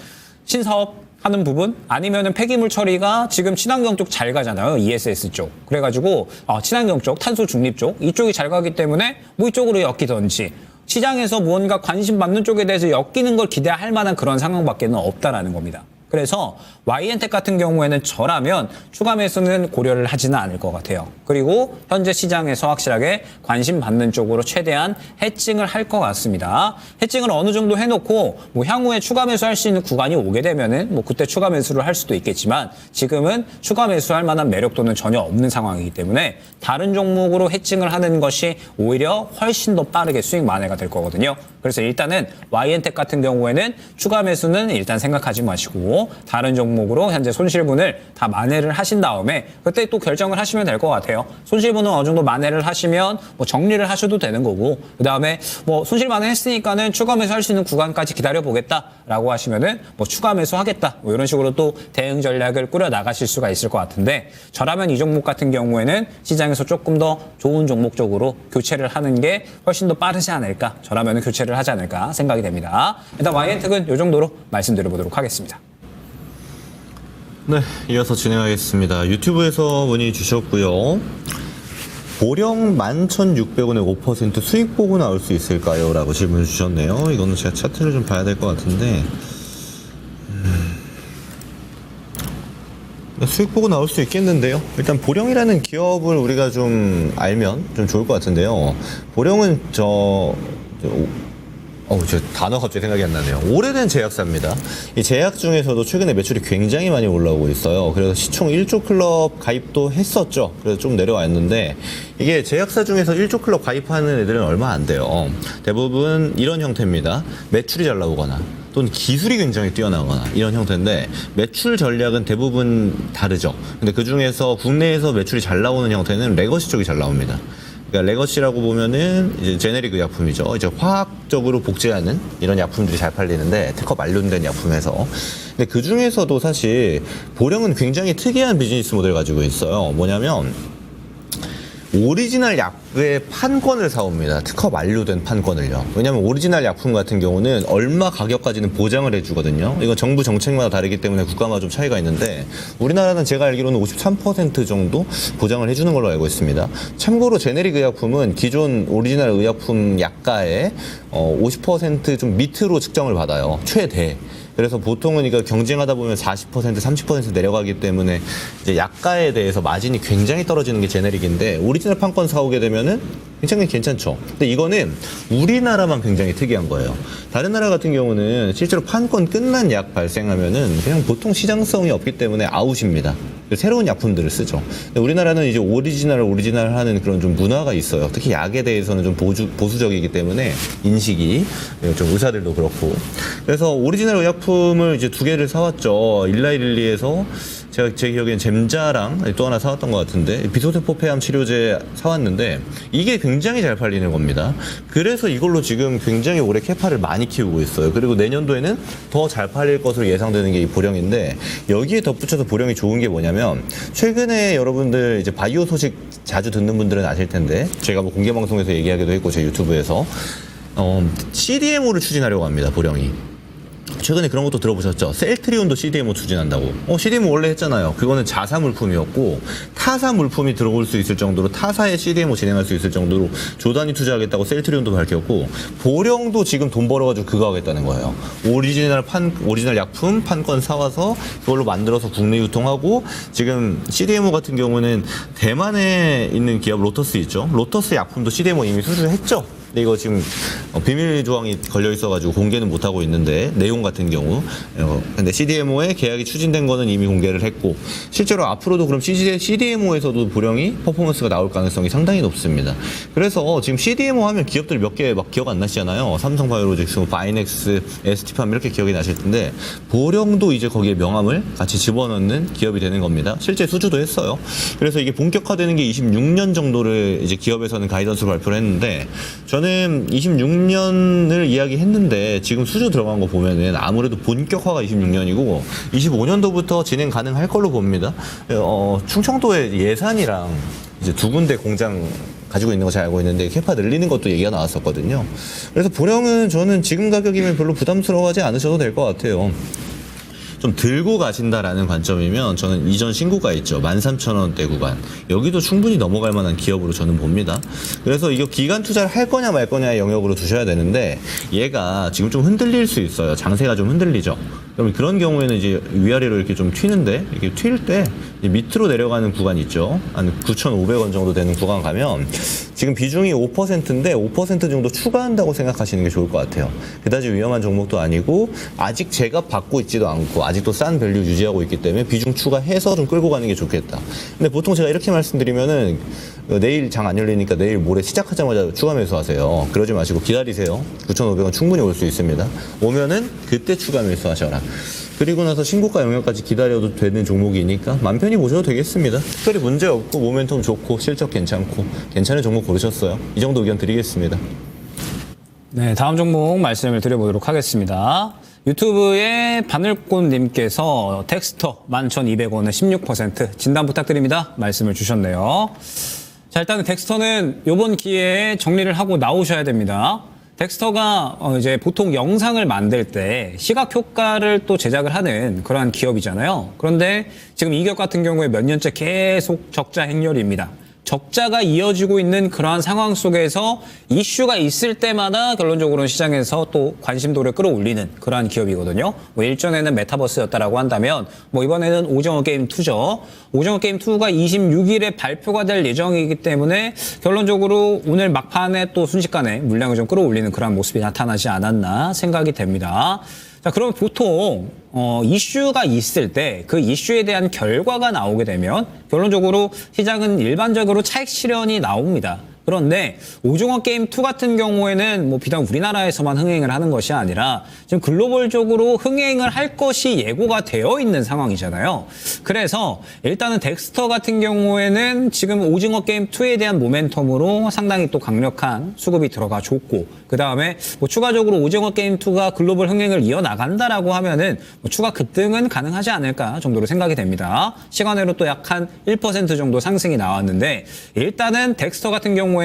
신사업 하는 부분 아니면은 폐기물 처리가 지금 친환경 쪽 잘 가잖아요. ESS 쪽. 그래가지고 친환경 쪽, 탄소 중립 쪽 이쪽이 잘 가기 때문에 뭐 이쪽으로 엮이던지 시장에서 무언가 관심 받는 쪽에 대해서 엮이는 걸 기대할 만한 그런 상황밖에는 없다라는 겁니다. 그래서 YN텍 같은 경우에는 저라면 추가 매수는 고려를 하지는 않을 것 같아요. 그리고 현재 시장에서 확실하게 관심 받는 쪽으로 최대한 해칭을 할 것 같습니다. 해칭을 어느 정도 해놓고 뭐 향후에 추가 매수할 수 있는 구간이 오게 되면은 뭐 그때 추가 매수를 할 수도 있겠지만 지금은 추가 매수할 만한 매력도는 전혀 없는 상황이기 때문에 다른 종목으로 해칭을 하는 것이 오히려 훨씬 더 빠르게 수익 만회가 될 거거든요. 그래서 일단은 YN텍 같은 경우에는 추가 매수는 일단 생각하지 마시고 다른 종목으로 현재 손실분을 다 만회를 하신 다음에 그때 또 결정을 하시면 될 것 같아요. 손실분은 어느 정도 만회를 하시면 뭐 정리를 하셔도 되는 거고 그 다음에 뭐 손실 만회했으니까는 추가 매수할 수 있는 구간까지 기다려 보겠다라고 하시면은 뭐 추가 매수하겠다 뭐 이런 식으로 또 대응 전략을 꾸려 나가실 수가 있을 것 같은데 저라면 이 종목 같은 경우에는 시장에서 조금 더 좋은 종목 쪽으로 교체를 하는 게 훨씬 더 빠르지 않을까 저라면 교체를 하지 않을까 생각이 됩니다. 일단 YN텍은 이 정도로 말씀드려보도록 하겠습니다. 네, 이어서 진행하겠습니다. 유튜브에서 문의 주셨고요. 보령 11,600원에 5% 수익 보고 나올 수 있을까요? 라고 질문을 주셨네요. 이거는 제가 차트를 좀 봐야 될 것 같은데 수익 보고 나올 수 있겠는데요. 일단 보령이라는 기업을 우리가 좀 알면 좀 좋을 것 같은데요. 보령은 저 단어 갑자기 생각이 안 나네요. 오래된 제약사입니다. 이 제약 중에서도 최근에 매출이 굉장히 많이 올라오고 있어요. 그래서 시총 1조 클럽 가입도 했었죠. 그래서 좀 내려왔는데 이게 제약사 중에서 1조 클럽 가입하는 애들은 얼마 안 돼요. 대부분 이런 형태입니다. 매출이 잘 나오거나 또는 기술이 굉장히 뛰어나거나 이런 형태인데 매출 전략은 대부분 다르죠. 근데 그 중에서 국내에서 매출이 잘 나오는 형태는 레거시 쪽이 잘 나옵니다. 그러니까 레거시라고 보면은 이제 제네릭 의약품이죠. 이제 화학적으로 복제하는 이런 약품들이 잘 팔리는데 특허 만료된 약품에서. 근데 그 중에서도 사실 보령은 굉장히 특이한 비즈니스 모델을 가지고 있어요. 뭐냐면 오리지널 약의 판권을 사옵니다. 특허 만료된 판권을요. 왜냐하면 오리지널 약품 같은 경우는 얼마 가격까지는 보장을 해주거든요. 이건 정부 정책마다 다르기 때문에 국가마다 좀 차이가 있는데 우리나라는 제가 알기로는 53% 정도 보장을 해주는 걸로 알고 있습니다. 참고로 제네릭 의약품은 기존 오리지널 의약품 약가의 50% 좀 밑으로 측정을 받아요. 최대. 그래서 보통은 이거 경쟁하다 보면 40%, 30% 내려가기 때문에 이제 약가에 대해서 마진이 굉장히 떨어지는 게 제네릭인데 오리지널 판권 사오게 되면은 굉장히 괜찮죠. 근데 이거는 우리나라만 굉장히 특이한 거예요. 다른 나라 같은 경우는 실제로 판권 끝난 약 발생하면은 그냥 보통 시장성이 없기 때문에 아웃입니다. 새로운 약품들을 쓰죠. 근데 우리나라는 이제 오리지널 하는 그런 좀 문화가 있어요. 특히 약에 대해서는 좀 보수적이기 때문에 인식이 좀 의사들도 그렇고. 그래서 오리지널 의약품을 이제 2개를 사왔죠. 일라이릴리에서 제가 제 기억엔 젬자랑 또 하나 사왔던 것 같은데 비소세포 폐암 치료제 사왔는데 이게 굉장히 잘 팔리는 겁니다. 그래서 이걸로 지금 굉장히 올해 캐파를 많이 키우고 있어요. 그리고 내년도에는 더 잘 팔릴 것으로 예상되는 게 이 보령인데 여기에 덧붙여서 보령이 좋은 게 뭐냐면 최근에 여러분들 이제 바이오 소식 자주 듣는 분들은 아실 텐데 제가 뭐 공개 방송에서 얘기하기도 했고 제 유튜브에서 CDMO를 추진하려고 합니다. 보령이. 최근에 그런 것도 들어보셨죠? 셀트리온도 CDMO 추진한다고. CDMO 원래 했잖아요. 그거는 자사 물품이었고 타사 물품이 들어올 수 있을 정도로 타사의 CDMO 진행할 수 있을 정도로 조단위 투자하겠다고 셀트리온도 밝혔고 보령도 지금 돈 벌어가지고 그거 하겠다는 거예요. 오리지널 약품 판권 사와서 그걸로 만들어서 국내 유통하고 지금 CDMO 같은 경우는 대만에 있는 기업 로터스 있죠. 로터스 약품도 CDMO 이미 수주했죠. 근데 이거 지금 비밀 조항이 걸려 있어가지고 공개는 못 하고 있는데 내용 같은 경우 근데 CDMO의 계약이 추진된 거는 이미 공개를 했고 실제로 앞으로도 그럼 CDMO에서도 보령이 퍼포먼스가 나올 가능성이 상당히 높습니다. 그래서 지금 CDMO 하면 기업들 몇 개 막 기억 안 나시잖아요. 삼성바이오로직스, 바이넥스, ST팜 이렇게 기억이 나실 텐데 보령도 이제 거기에 명함을 같이 집어넣는 기업이 되는 겁니다. 실제 수주도 했어요. 그래서 이게 본격화되는 게 26년 정도를 이제 기업에서는 가이던스로 발표를 했는데 저는 26년을 이야기했는데 지금 수주 들어간 거 보면은 아무래도 본격화가 26년이고 25년도부터 진행 가능할 걸로 봅니다. 충청도의 예산이랑 이제 2군데 공장 가지고 있는 거 잘 알고 있는데 캐파 늘리는 것도 얘기가 나왔었거든요. 그래서 보령은 저는 지금 가격이면 별로 부담스러워하지 않으셔도 될 것 같아요. 좀 들고 가신다라는 관점이면 저는 이전 신고가 있죠. 13,000원대 구간. 여기도 충분히 넘어갈 만한 기업으로 저는 봅니다. 그래서 이거 기간 투자를 할 거냐 말 거냐의 영역으로 두셔야 되는데 얘가 지금 좀 흔들릴 수 있어요. 장세가 좀 흔들리죠. 그럼 그런 경우에는 이제 위아래로 이렇게 좀 튀는데 이렇게 튈 때 밑으로 내려가는 구간이 있죠. 한 9,500원 정도 되는 구간 가면 지금 비중이 5%인데 5% 정도 추가한다고 생각하시는 게 좋을 것 같아요. 그다지 위험한 종목도 아니고 아직 제값 받고 있지도 않고 아직도 싼 밸류 유지하고 있기 때문에 비중 추가해서 좀 끌고 가는 게 좋겠다. 근데 보통 제가 이렇게 말씀드리면은 내일 장 안 열리니까 내일 모레 시작하자마자 추가 매수하세요. 그러지 마시고 기다리세요. 9,500원 충분히 올 수 있습니다. 오면은 그때 추가 매수하셔라. 그리고 나서 신고가 영역까지 기다려도 되는 종목이니까 맘 편히 보셔도 되겠습니다. 특별히 문제 없고 모멘텀 좋고 실적 괜찮고 괜찮은 종목 고르셨어요. 이 정도 의견 드리겠습니다. 네, 다음 종목 말씀을 드려보도록 하겠습니다. 유튜브에 바늘꽃님께서 텍스터 11,200원에 16% 진단 부탁드립니다. 말씀을 주셨네요. 자, 일단은 덱스터는 이번 기회에 정리를 하고 나오셔야 됩니다. 덱스터가 이제 보통 영상을 만들 때 시각 효과를 또 제작을 하는 그러한 기업이잖아요. 그런데 지금 이 기업 같은 경우에 몇 년째 계속 적자 행렬입니다. 적자가 이어지고 있는 그러한 상황 속에서 이슈가 있을 때마다 결론적으로는 시장에서 또 관심도를 끌어올리는 그러한 기업이거든요. 뭐 일전에는 메타버스였다라고 한다면 뭐 이번에는 오징어 게임 2죠. 오징어 게임 2가 26일에 발표가 될 예정이기 때문에 결론적으로 오늘 막판에 또 순식간에 물량을 좀 끌어올리는 그러한 모습이 나타나지 않았나 생각이 됩니다. 자, 그럼 보통 이슈가 있을 때 그 이슈에 대한 결과가 나오게 되면 결론적으로 시장은 일반적으로 차익 실현이 나옵니다. 그런데 오징어 게임 2 같은 경우에는 뭐 비단 우리나라에서만 흥행을 하는 것이 아니라 지금 글로벌적으로 흥행을 할 것이 예고가 되어 있는 상황이잖아요. 그래서 일단은 덱스터 같은 경우에는 지금 오징어 게임 2에 대한 모멘텀으로 상당히 또 강력한 수급이 들어가 줬고, 그 다음에 뭐 추가적으로 오징어 게임 2가 글로벌 흥행을 이어나간다라고 하면은 뭐 추가 급등은 가능하지 않을까 정도로 생각이 됩니다. 시간으로 또 약 한 1% 정도 상승이 나왔는데, 일단은 덱스터 같은 경우에는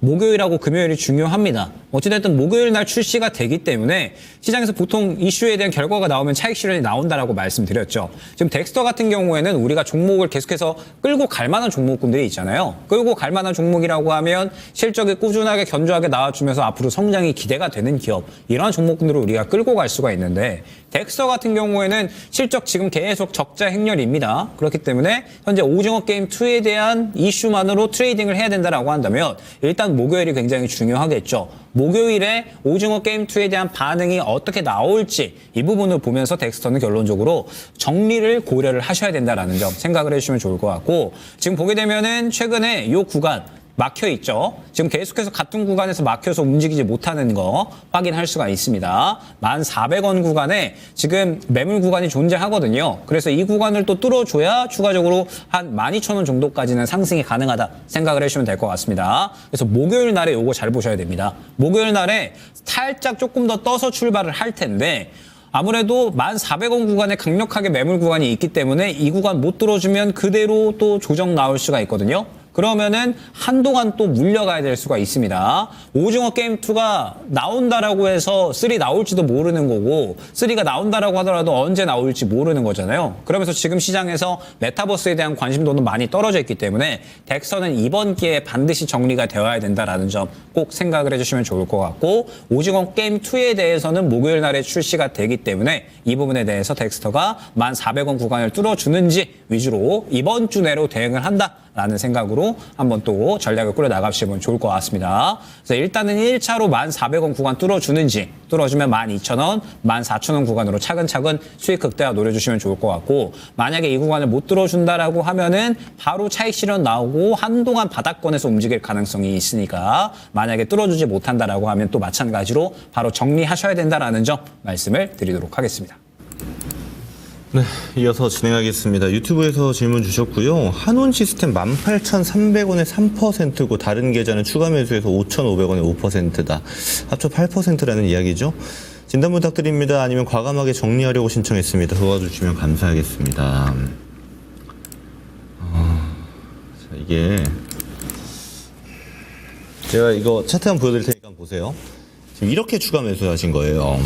목요일하고 금요일이 중요합니다. 어찌됐든 목요일 날 출시가 되기 때문에 시장에서 보통 이슈에 대한 결과가 나오면 차익 실현이 나온다라고 말씀드렸죠. 지금 덱스터 같은 경우에는 우리가 종목을 계속해서 끌고 갈 만한 종목군들이 있잖아요. 끌고 갈 만한 종목이라고 하면 실적이 꾸준하게 견조하게 나와주면서 앞으로 성장이 기대가 되는 기업, 이러한 종목군들을 우리가 끌고 갈 수가 있는데, 덱스터 같은 경우에는 실적 지금 계속 적자 행렬입니다. 그렇기 때문에 현재 오징어 게임 2에 대한 이슈만으로 트레이딩을 해야 된다라고 한다면 일단 목요일이 굉장히 중요하겠죠. 목요일에 오징어 게임 2에 대한 반응이 어떻게 나올지 이 부분을 보면서 덱스터는 결론적으로 정리를 고려를 하셔야 된다라는 점 생각을 해주시면 좋을 것 같고, 지금 보게 되면은 최근에 이 구간 막혀 있죠. 지금 계속해서 같은 구간에서 막혀서 움직이지 못하는 거 확인할 수가 있습니다. 1,400원 구간에 지금 매물 구간이 존재하거든요. 그래서 이 구간을 또 뚫어줘야 추가적으로 한 12,000원 정도까지는 상승이 가능하다 생각을 해주시면 될 것 같습니다. 그래서 목요일 날에 요거 잘 보셔야 됩니다. 목요일 날에 살짝 조금 더 떠서 출발을 할 텐데, 아무래도 1,400원 구간에 강력하게 매물 구간이 있기 때문에 이 구간 못 뚫어주면 그대로 또 조정 나올 수가 있거든요. 그러면은 한동안 또 물려가야 될 수가 있습니다. 오징어 게임 2가 나온다라고 해서 3 나올지도 모르는 거고, 3가 나온다라고 하더라도 언제 나올지 모르는 거잖아요. 그러면서 지금 시장에서 메타버스에 대한 관심도는 많이 떨어져 있기 때문에 덱스터는 이번 기회에 반드시 정리가 되어야 된다라는 점 꼭 생각을 해주시면 좋을 것 같고, 오징어 게임 2에 대해서는 목요일 날에 출시가 되기 때문에 이 부분에 대해서 덱스터가 1,400원 구간을 뚫어주는지 위주로 이번 주 내로 대응을 한다라는 생각으로 한번 또 전략을 꾸려 나가시면 좋을 것 같습니다. 그래서 일단은 1차로 1,400원 구간 뚫어주는지, 뚫어주면 12,000원, 14,000원 구간으로 차근차근 수익 극대화 노려주시면 좋을 것 같고, 만약에 이 구간을 못 뚫어준다라고 하면은 바로 차익 실현 나오고 한동안 바닥권에서 움직일 가능성이 있으니까, 만약에 뚫어주지 못한다라고 하면 또 마찬가지로 바로 정리하셔야 된다라는 점 말씀을 드리도록 하겠습니다. 네, 이어서 진행하겠습니다. 유튜브에서 질문 주셨고요. 한온 시스템 18,300원에 3%고 다른 계좌는 추가 매수해서 5,500원에 5%다. 합쳐 8%라는 이야기죠. 진단 부탁드립니다. 아니면 과감하게 정리하려고 신청했습니다. 도와주시면 감사하겠습니다. 자, 이게 제가 이거 차트 한번 보여드릴 테니까 보세요. 지금 이렇게 추가 매수하신 거예요.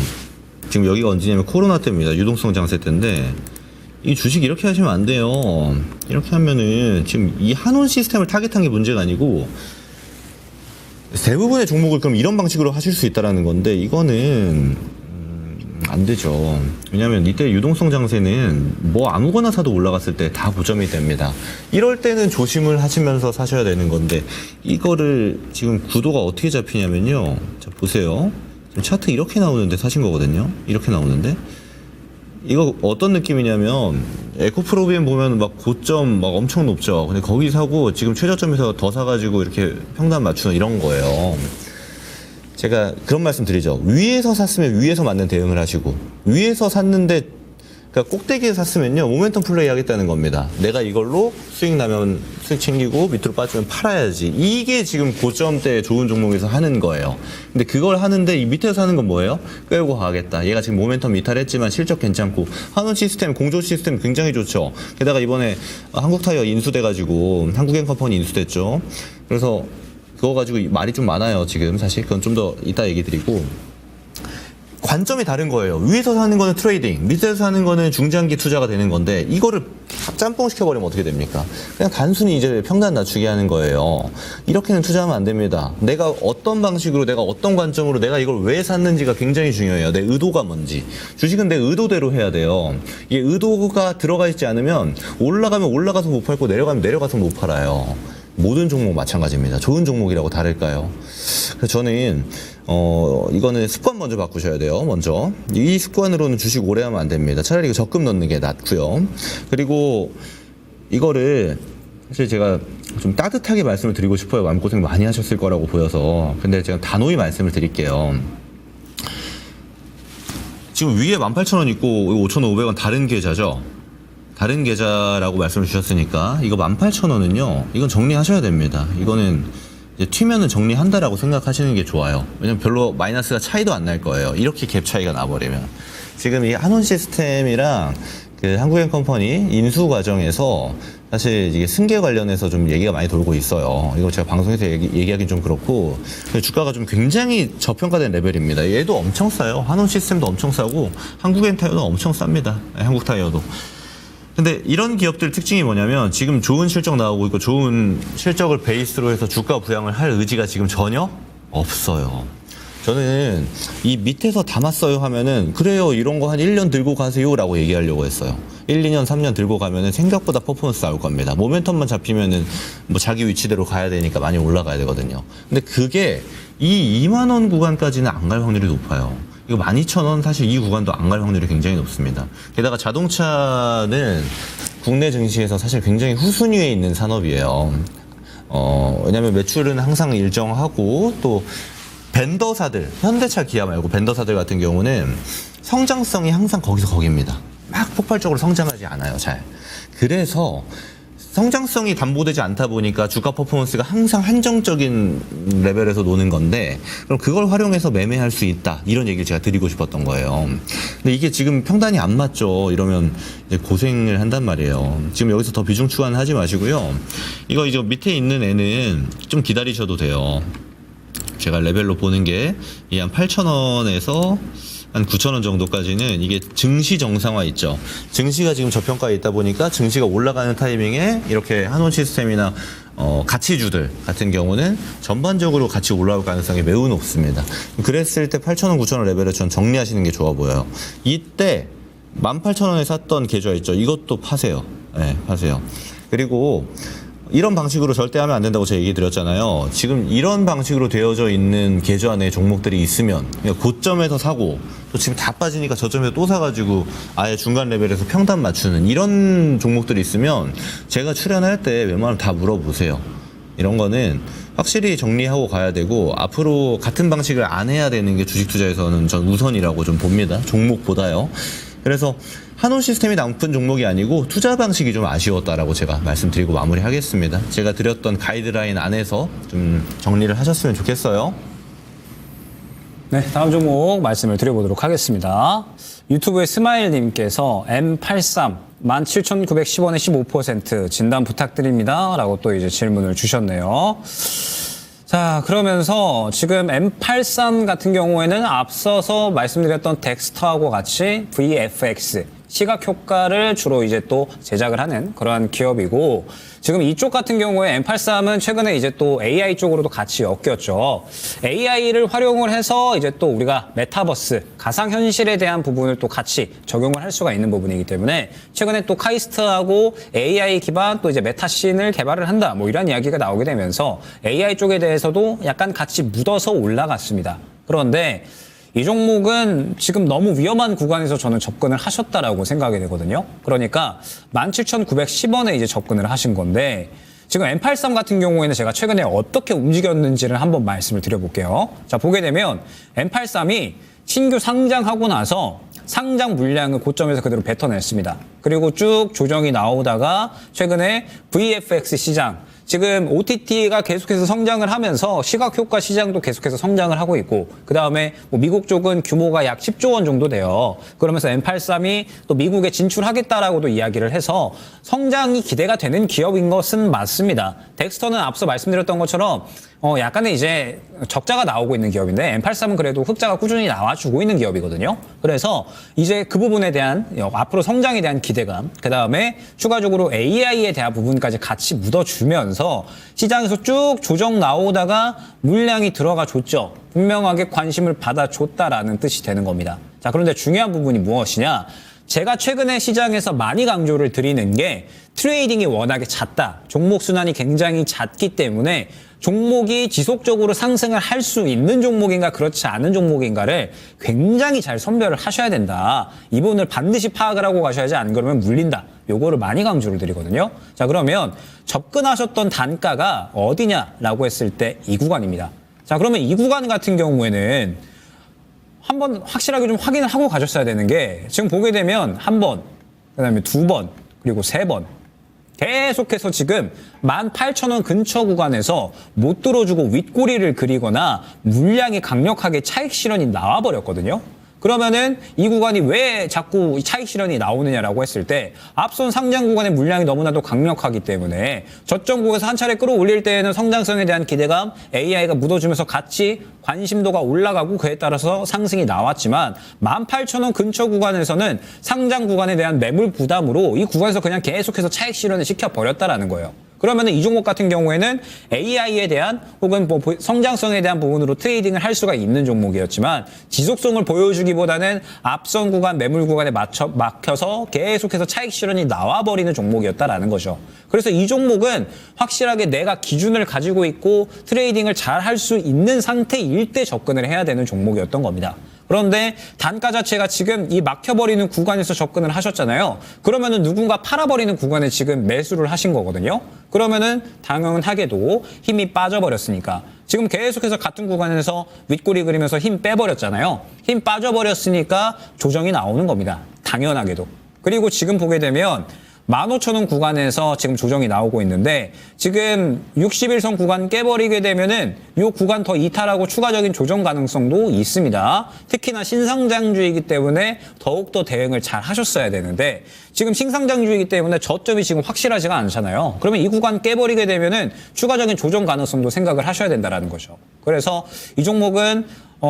지금 여기가 언제냐면 코로나 때입니다. 유동성 장세 때인데 이 주식 이렇게 하시면 안 돼요. 이렇게 하면은 지금 이 한온 시스템을 타겟한 게 문제가 아니고 대부분의 종목을 그럼 이런 방식으로 하실 수 있다라는 건데, 이거는 안 되죠. 왜냐하면 이때 유동성 장세는 뭐 아무거나 사도 올라갔을 때 다 고점이 됩니다. 이럴 때는 조심을 하시면서 사셔야 되는 건데 이거를 지금 구도가 어떻게 잡히냐면요. 자 보세요. 지금 차트 이렇게 나오는데 사신 거거든요. 이렇게 나오는데 이거 어떤 느낌이냐면 에코프로비엠 보면 막 고점 막 엄청 높죠. 근데 거기 사고 지금 최저점에서 더 사가지고 이렇게 평단 맞추는 이런 거예요. 제가 그런 말씀 드리죠. 위에서 샀으면 위에서 맞는 대응을 하시고 위에서 샀는데 그러니까 꼭대기에 샀으면요 모멘텀 플레이 하겠다는 겁니다. 내가 이걸로 수익 나면 수익 챙기고 밑으로 빠지면 팔아야지. 이게 지금 고점대 좋은 종목에서 하는 거예요. 근데 그걸 하는데 이 밑에서 하는 건 뭐예요? 끌고 가겠다. 얘가 지금 모멘텀 이탈했지만 실적 괜찮고 한원 시스템, 공조 시스템 굉장히 좋죠. 게다가 이번에 한국타이어 인수돼가지고 한국행컴퍼니 인수됐죠. 그래서 그거 가지고 말이 좀 많아요 지금 사실. 그건 좀 더 이따 얘기 드리고. 관점이 다른 거예요. 위에서 사는 거는 트레이딩, 밑에서 사는 거는 중장기 투자가 되는 건데 이거를 짬뽕 시켜버리면 어떻게 됩니까? 그냥 단순히 이제 평단 낮추게 하는 거예요. 이렇게는 투자하면 안 됩니다. 내가 어떤 방식으로, 내가 어떤 관점으로 내가 이걸 왜 샀는지가 굉장히 중요해요. 내 의도가 뭔지. 주식은 내 의도대로 해야 돼요. 이게 의도가 들어가 있지 않으면 올라가면 올라가서 못 팔고 내려가면 내려가서 못 팔아요. 모든 종목 마찬가지입니다. 좋은 종목이라고 다를까요? 그래서 저는 이거는 습관 먼저 바꾸셔야 돼요. 먼저 이 습관으로는 주식 오래 하면 안 됩니다. 차라리 이거 적금 넣는 게 낫고요. 그리고 이거를 사실 제가 좀 따뜻하게 말씀을 드리고 싶어요. 마음고생 많이 하셨을 거라고 보여서. 근데 제가 단호히 말씀을 드릴게요. 지금 위에 18,000원 있고 5,500원 다른 계좌죠. 다른 계좌라고 말씀을 주셨으니까 이거 18,000원은요 이건 정리하셔야 됩니다. 이거는 이제 튀면은 정리한다라고 생각하시는 게 좋아요. 왜냐면 별로 마이너스가 차이도 안 날 거예요. 이렇게 갭 차이가 나버리면. 지금 이 한원 시스템이랑 그 한국행컴퍼니 인수 과정에서 사실 이게 승계 관련해서 좀 얘기가 많이 돌고 있어요. 이거 제가 방송에서 얘기하기는 좀 그렇고 주가가 좀 굉장히 저평가된 레벨입니다. 얘도 엄청 싸요. 한원 시스템도 엄청 싸고 한국엔타이어도 엄청 쌉니다. 한국타이어도. 근데 이런 기업들 특징이 뭐냐면 지금 좋은 실적 나오고 있고 좋은 실적을 베이스로 해서 주가 부양을 할 의지가 지금 전혀 없어요. 저는 이 밑에서 담았어요 하면은 그래요 이런 거 한 1년 들고 가세요 라고 얘기하려고 했어요. 1, 2년, 3년 들고 가면은 생각보다 퍼포먼스 나올 겁니다. 모멘텀만 잡히면은 뭐 자기 위치대로 가야 되니까 많이 올라가야 되거든요. 근데 그게 이 2만 원 구간까지는 안 갈 확률이 높아요. 이거 12,000원 사실 이 구간도 안 갈 확률이 굉장히 높습니다. 게다가 자동차는 국내 증시에서 사실 굉장히 후순위에 있는 산업이에요. 왜냐면 매출은 항상 일정하고 또 벤더사들, 현대차, 기아 말고 벤더사들 같은 경우는 성장성이 항상 거기서 거기입니다. 막 폭발적으로 성장하지 않아요, 잘. 그래서 성장성이 담보되지 않다 보니까 주가 퍼포먼스가 항상 한정적인 레벨에서 노는 건데 그럼 그걸 활용해서 매매할 수 있다 이런 얘기를 제가 드리고 싶었던 거예요. 근데 이게 지금 평단이 안 맞죠. 이러면 이제 고생을 한단 말이에요. 지금 여기서 더 비중 추가는 하지 마시고요. 이거 이제 밑에 있는 애는 좀 기다리셔도 돼요. 제가 레벨로 보는 게 이 한 8,000원에서 한 9,000원 정도까지는 이게 증시 정상화 있죠. 증시가 지금 저평가에 있다 보니까 증시가 올라가는 타이밍에 이렇게 한원 시스템이나 가치주들 같은 경우는 전반적으로 같이 올라올 가능성이 매우 높습니다. 그랬을 때 8,000원, 9,000원 레벨을 전 정리하시는 게 좋아 보여요. 이때 18,000원에 샀던 계좌 있죠. 이것도 파세요. 네, 파세요. 그리고 이런 방식으로 절대 하면 안 된다고 제가 얘기 드렸잖아요. 지금 이런 방식으로 되어져 있는 계좌 내 종목들이 있으면 그러니까 고점에서 사고 또 지금 다 빠지니까 저점에서 또 사가지고 아예 중간 레벨에서 평단 맞추는 이런 종목들이 있으면 제가 출연할 때 웬만하면 다 물어보세요. 이런 거는 확실히 정리하고 가야 되고 앞으로 같은 방식을 안 해야 되는 게 주식 투자에서는 전 우선이라고 좀 봅니다. 종목보다요. 그래서 한원 시스템이 나쁜 종목이 아니고 투자 방식이 좀 아쉬웠다라고 제가 말씀드리고 마무리하겠습니다. 제가 드렸던 가이드라인 안에서 좀 정리를 하셨으면 좋겠어요. 네, 다음 종목 말씀을 드려보도록 하겠습니다. 유튜브의 스마일님께서 M83 17,910원에 15% 진단 부탁드립니다. 라고 또 이제 질문을 주셨네요. 자, 그러면서 지금 M83 같은 경우에는 앞서서 말씀드렸던 덱스터하고 같이 VFX 시각 효과를 주로 이제 또 제작을 하는 그러한 기업이고, 지금 이쪽 같은 경우에 M83은 최근에 이제 또 AI 쪽으로도 같이 엮였죠. AI를 활용을 해서 이제 또 우리가 메타버스, 가상현실에 대한 부분을 또 같이 적용을 할 수가 있는 부분이기 때문에 최근에 또 카이스트하고 AI 기반 또 이제 메타씬을 개발을 한다. 뭐 이런 이야기가 나오게 되면서 AI 쪽에 대해서도 약간 같이 묻어서 올라갔습니다. 그런데 이 종목은 지금 너무 위험한 구간에서 저는 접근을 하셨다라고 생각이 되거든요. 그러니까 17,910원에 이제 접근을 하신 건데, 지금 M83 같은 경우에는 제가 최근에 어떻게 움직였는지를 한번 말씀을 드려볼게요. 자, 보게 되면 M83이 신규 상장하고 나서 상장 물량을 고점에서 그대로 뱉어냈습니다. 그리고 쭉 조정이 나오다가 최근에 VFX 시장, 지금 OTT가 계속해서 성장을 하면서 시각효과 시장도 계속해서 성장을 하고 있고, 그 다음에 뭐 미국 쪽은 규모가 약 10조 원 정도 돼요. 그러면서 M83이 또 미국에 진출하겠다라고도 이야기를 해서 성장이 기대가 되는 기업인 것은 맞습니다. 덱스터는 앞서 말씀드렸던 것처럼 약간의 이제 적자가 나오고 있는 기업인데, M83은 그래도 흑자가 꾸준히 나와주고 있는 기업이거든요. 그래서 이제 그 부분에 대한 앞으로 성장에 대한 기대감, 그 다음에 추가적으로 AI에 대한 부분까지 같이 묻어주면서 시장에서 쭉 조정 나오다가 물량이 들어가 줬죠. 분명하게 관심을 받아줬다라는 뜻이 되는 겁니다. 자, 그런데 중요한 부분이 무엇이냐? 제가 최근에 시장에서 많이 강조를 드리는 게 트레이딩이 워낙에 잦다. 종목 순환이 굉장히 잦기 때문에 종목이 지속적으로 상승을 할 수 있는 종목인가 그렇지 않은 종목인가를 굉장히 잘 선별을 하셔야 된다. 이 부분을 반드시 파악을 하고 가셔야지, 안 그러면 물린다. 요거를 많이 강조를 드리거든요. 자, 그러면 접근하셨던 단가가 어디냐라고 했을 때 이 구간입니다. 자, 그러면 이 구간 같은 경우에는 한번 확실하게 좀 확인을 하고 가셨어야 되는 게, 지금 보게 되면 한 번, 그다음에 두 번, 그리고 세 번 계속해서 지금 18,000원 근처 구간에서 못 들어주고 윗꼬리를 그리거나 물량이 강력하게 차익 실현이 나와버렸거든요. 그러면은 이 구간이 왜 자꾸 차익 실현이 나오느냐라고 했을 때, 앞선 상장 구간의 물량이 너무나도 강력하기 때문에 저점 구간에서 한 차례 끌어올릴 때에는 성장성에 대한 기대감, AI가 묻어주면서 같이 관심도가 올라가고 그에 따라서 상승이 나왔지만, 18,000원 근처 구간에서는 상장 구간에 대한 매물 부담으로 이 구간에서 그냥 계속해서 차익 실현을 시켜버렸다라는 거예요. 그러면 이 종목 같은 경우에는 AI에 대한 혹은 뭐 성장성에 대한 부분으로 트레이딩을 할 수가 있는 종목이었지만, 지속성을 보여주기보다는 앞선 구간, 매물 구간에 막혀서 계속해서 차익 실현이 나와버리는 종목이었다라는 거죠. 그래서 이 종목은 확실하게 내가 기준을 가지고 있고 트레이딩을 잘 할 수 있는 상태일 때 접근을 해야 되는 종목이었던 겁니다. 그런데 단가 자체가 지금 이 막혀버리는 구간에서 접근을 하셨잖아요. 그러면은 누군가 팔아버리는 구간에 지금 매수를 하신 거거든요. 그러면은 당연하게도 힘이 빠져버렸으니까 지금 계속해서 같은 구간에서 윗꼬리 그리면서 힘 빼버렸잖아요. 힘 빠져버렸으니까 조정이 나오는 겁니다. 당연하게도. 그리고 지금 보게 되면 15,000원 구간에서 지금 조정이 나오고 있는데, 지금 60일선 구간 깨버리게 되면은 이 구간 더 이탈하고 추가적인 조정 가능성도 있습니다. 특히나 신상장주이기 때문에 더욱더 대응을 잘 하셨어야 되는데, 지금 신상장주이기 때문에 저점이 지금 확실하지가 않잖아요. 그러면 이 구간 깨버리게 되면은 추가적인 조정 가능성도 생각을 하셔야 된다라는 거죠. 그래서 이 종목은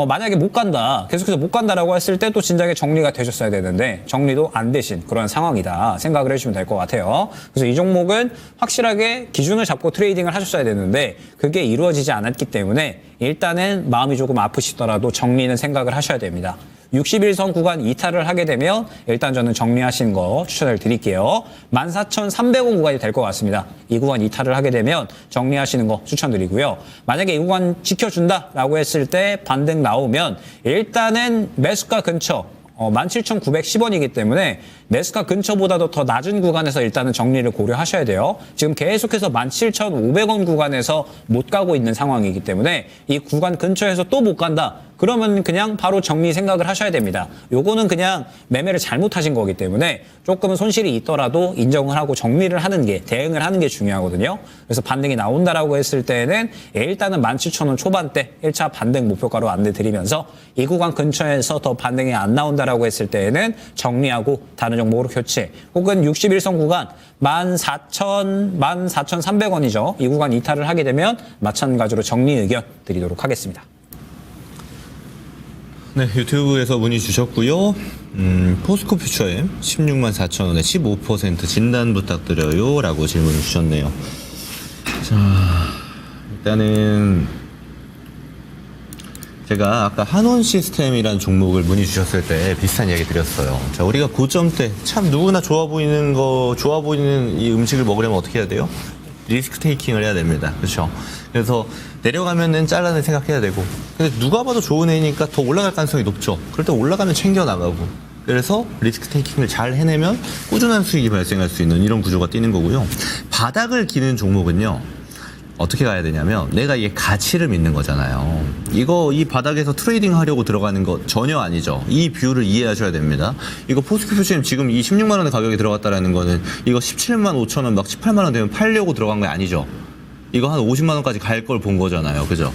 만약에 못 간다, 계속해서 못 간다라고 했을 때 또 진작에 정리가 되셨어야 되는데 정리도 안 되신 그런 상황이다 생각을 해주시면 될 것 같아요. 그래서 이 종목은 확실하게 기준을 잡고 트레이딩을 하셨어야 되는데 그게 이루어지지 않았기 때문에 일단은 마음이 조금 아프시더라도 정리는 생각을 하셔야 됩니다. 61선 구간 이탈을 하게 되면 일단 저는 정리하시는 거 추천을 드릴게요. 14,300원 구간이 될 것 같습니다. 이 구간 이탈을 하게 되면 정리하시는 거 추천드리고요. 만약에 이 구간 지켜준다라고 했을 때 반등 나오면 일단은 매수가 근처 17,910원이기 때문에 매수가 근처보다도 더 낮은 구간에서 일단은 정리를 고려하셔야 돼요. 지금 계속해서 17,500원 구간에서 못 가고 있는 상황이기 때문에 이 구간 근처에서 또 못 간다. 그러면 그냥 바로 정리 생각을 하셔야 됩니다. 요거는 그냥 매매를 잘못하신 거기 때문에 조금은 손실이 있더라도 인정을 하고 정리를 하는 게, 대응을 하는 게 중요하거든요. 그래서 반등이 나온다라고 했을 때는 일단은 17,000원 초반대 1차 반등 목표가로 안내드리면서 이 구간 근처에서 더 반등이 안 나온다라고 했을 때는 정리하고 다른 종목으로 교체, 혹은 61선 구간 14,300원이죠. 이 구간 이탈을 하게 되면 마찬가지로 정리 의견 드리도록 하겠습니다. 네, 유튜브에서 문의 주셨고요. 포스코 퓨처엠 164,000원에 15% 진단 부탁드려요 라고 질문을 주셨네요. 자, 일단은 제가 아까 한온 시스템이라는 종목을 문의 주셨을 때 비슷한 이야기 드렸어요. 자, 우리가 고점 때 참 누구나 좋아 보이는 이 음식을 먹으려면 어떻게 해야 돼요? 리스크 테이킹을 해야 됩니다. 그렇죠? 그래서 내려가면은 잘라내 생각해야 되고, 근데 누가 봐도 좋은 애니까 더 올라갈 가능성이 높죠. 그럴 때 올라가면 챙겨 나가고, 그래서 리스크 테이킹을 잘 해내면 꾸준한 수익이 발생할 수 있는 이런 구조가 뛰는 거고요. 바닥을 기는 종목은요, 어떻게 가야 되냐면, 내가 이게 가치를 믿는 거잖아요. 이 바닥에서 트레이딩 하려고 들어가는 거 전혀 아니죠. 이 뷰를 이해하셔야 됩니다. 이거 포스코 퓨처엠 지금 이 16만원의 가격에 들어갔다라는 거는 이거 17만 5천원 막 18만원 되면 팔려고 들어간 거 아니죠. 이거 한 50만원까지 갈 걸 본 거잖아요. 그죠?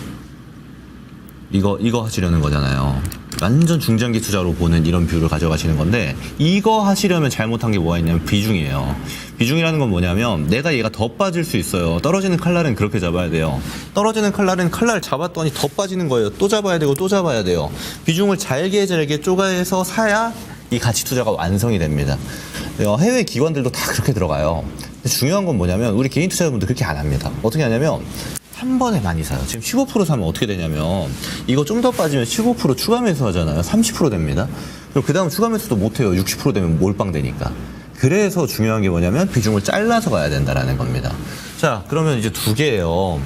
이거 하시려는 거잖아요. 완전 중장기 투자로 보는 이런 뷰를 가져가시는 건데, 이거 하시려면 잘못한 게 뭐가 있냐면 비중이에요. 비중이라는 건 뭐냐면, 내가 얘가 더 빠질 수 있어요. 떨어지는 칼날은 그렇게 잡아야 돼요. 떨어지는 칼날은 칼날 잡았더니 더 빠지는 거예요. 또 잡아야 되고 또 잡아야 돼요. 비중을 잘게 쪼가해서 사야 이 가치 투자가 완성이 됩니다. 해외 기관들도 다 그렇게 들어가요. 근데 중요한 건 뭐냐면, 우리 개인 투자자분들 그렇게 안 합니다. 어떻게 하냐면, 한 번에 많이 사요. 지금 15% 사면 어떻게 되냐면, 이거 좀 더 빠지면 15% 추가 매수 하잖아요. 30% 됩니다. 그럼 그 다음 추가 매수도 못 해요. 60% 되면 몰빵 되니까. 그래서 중요한 게 뭐냐면, 비중을 잘라서 가야 된다라는 겁니다. 자, 그러면 이제 두 개예요.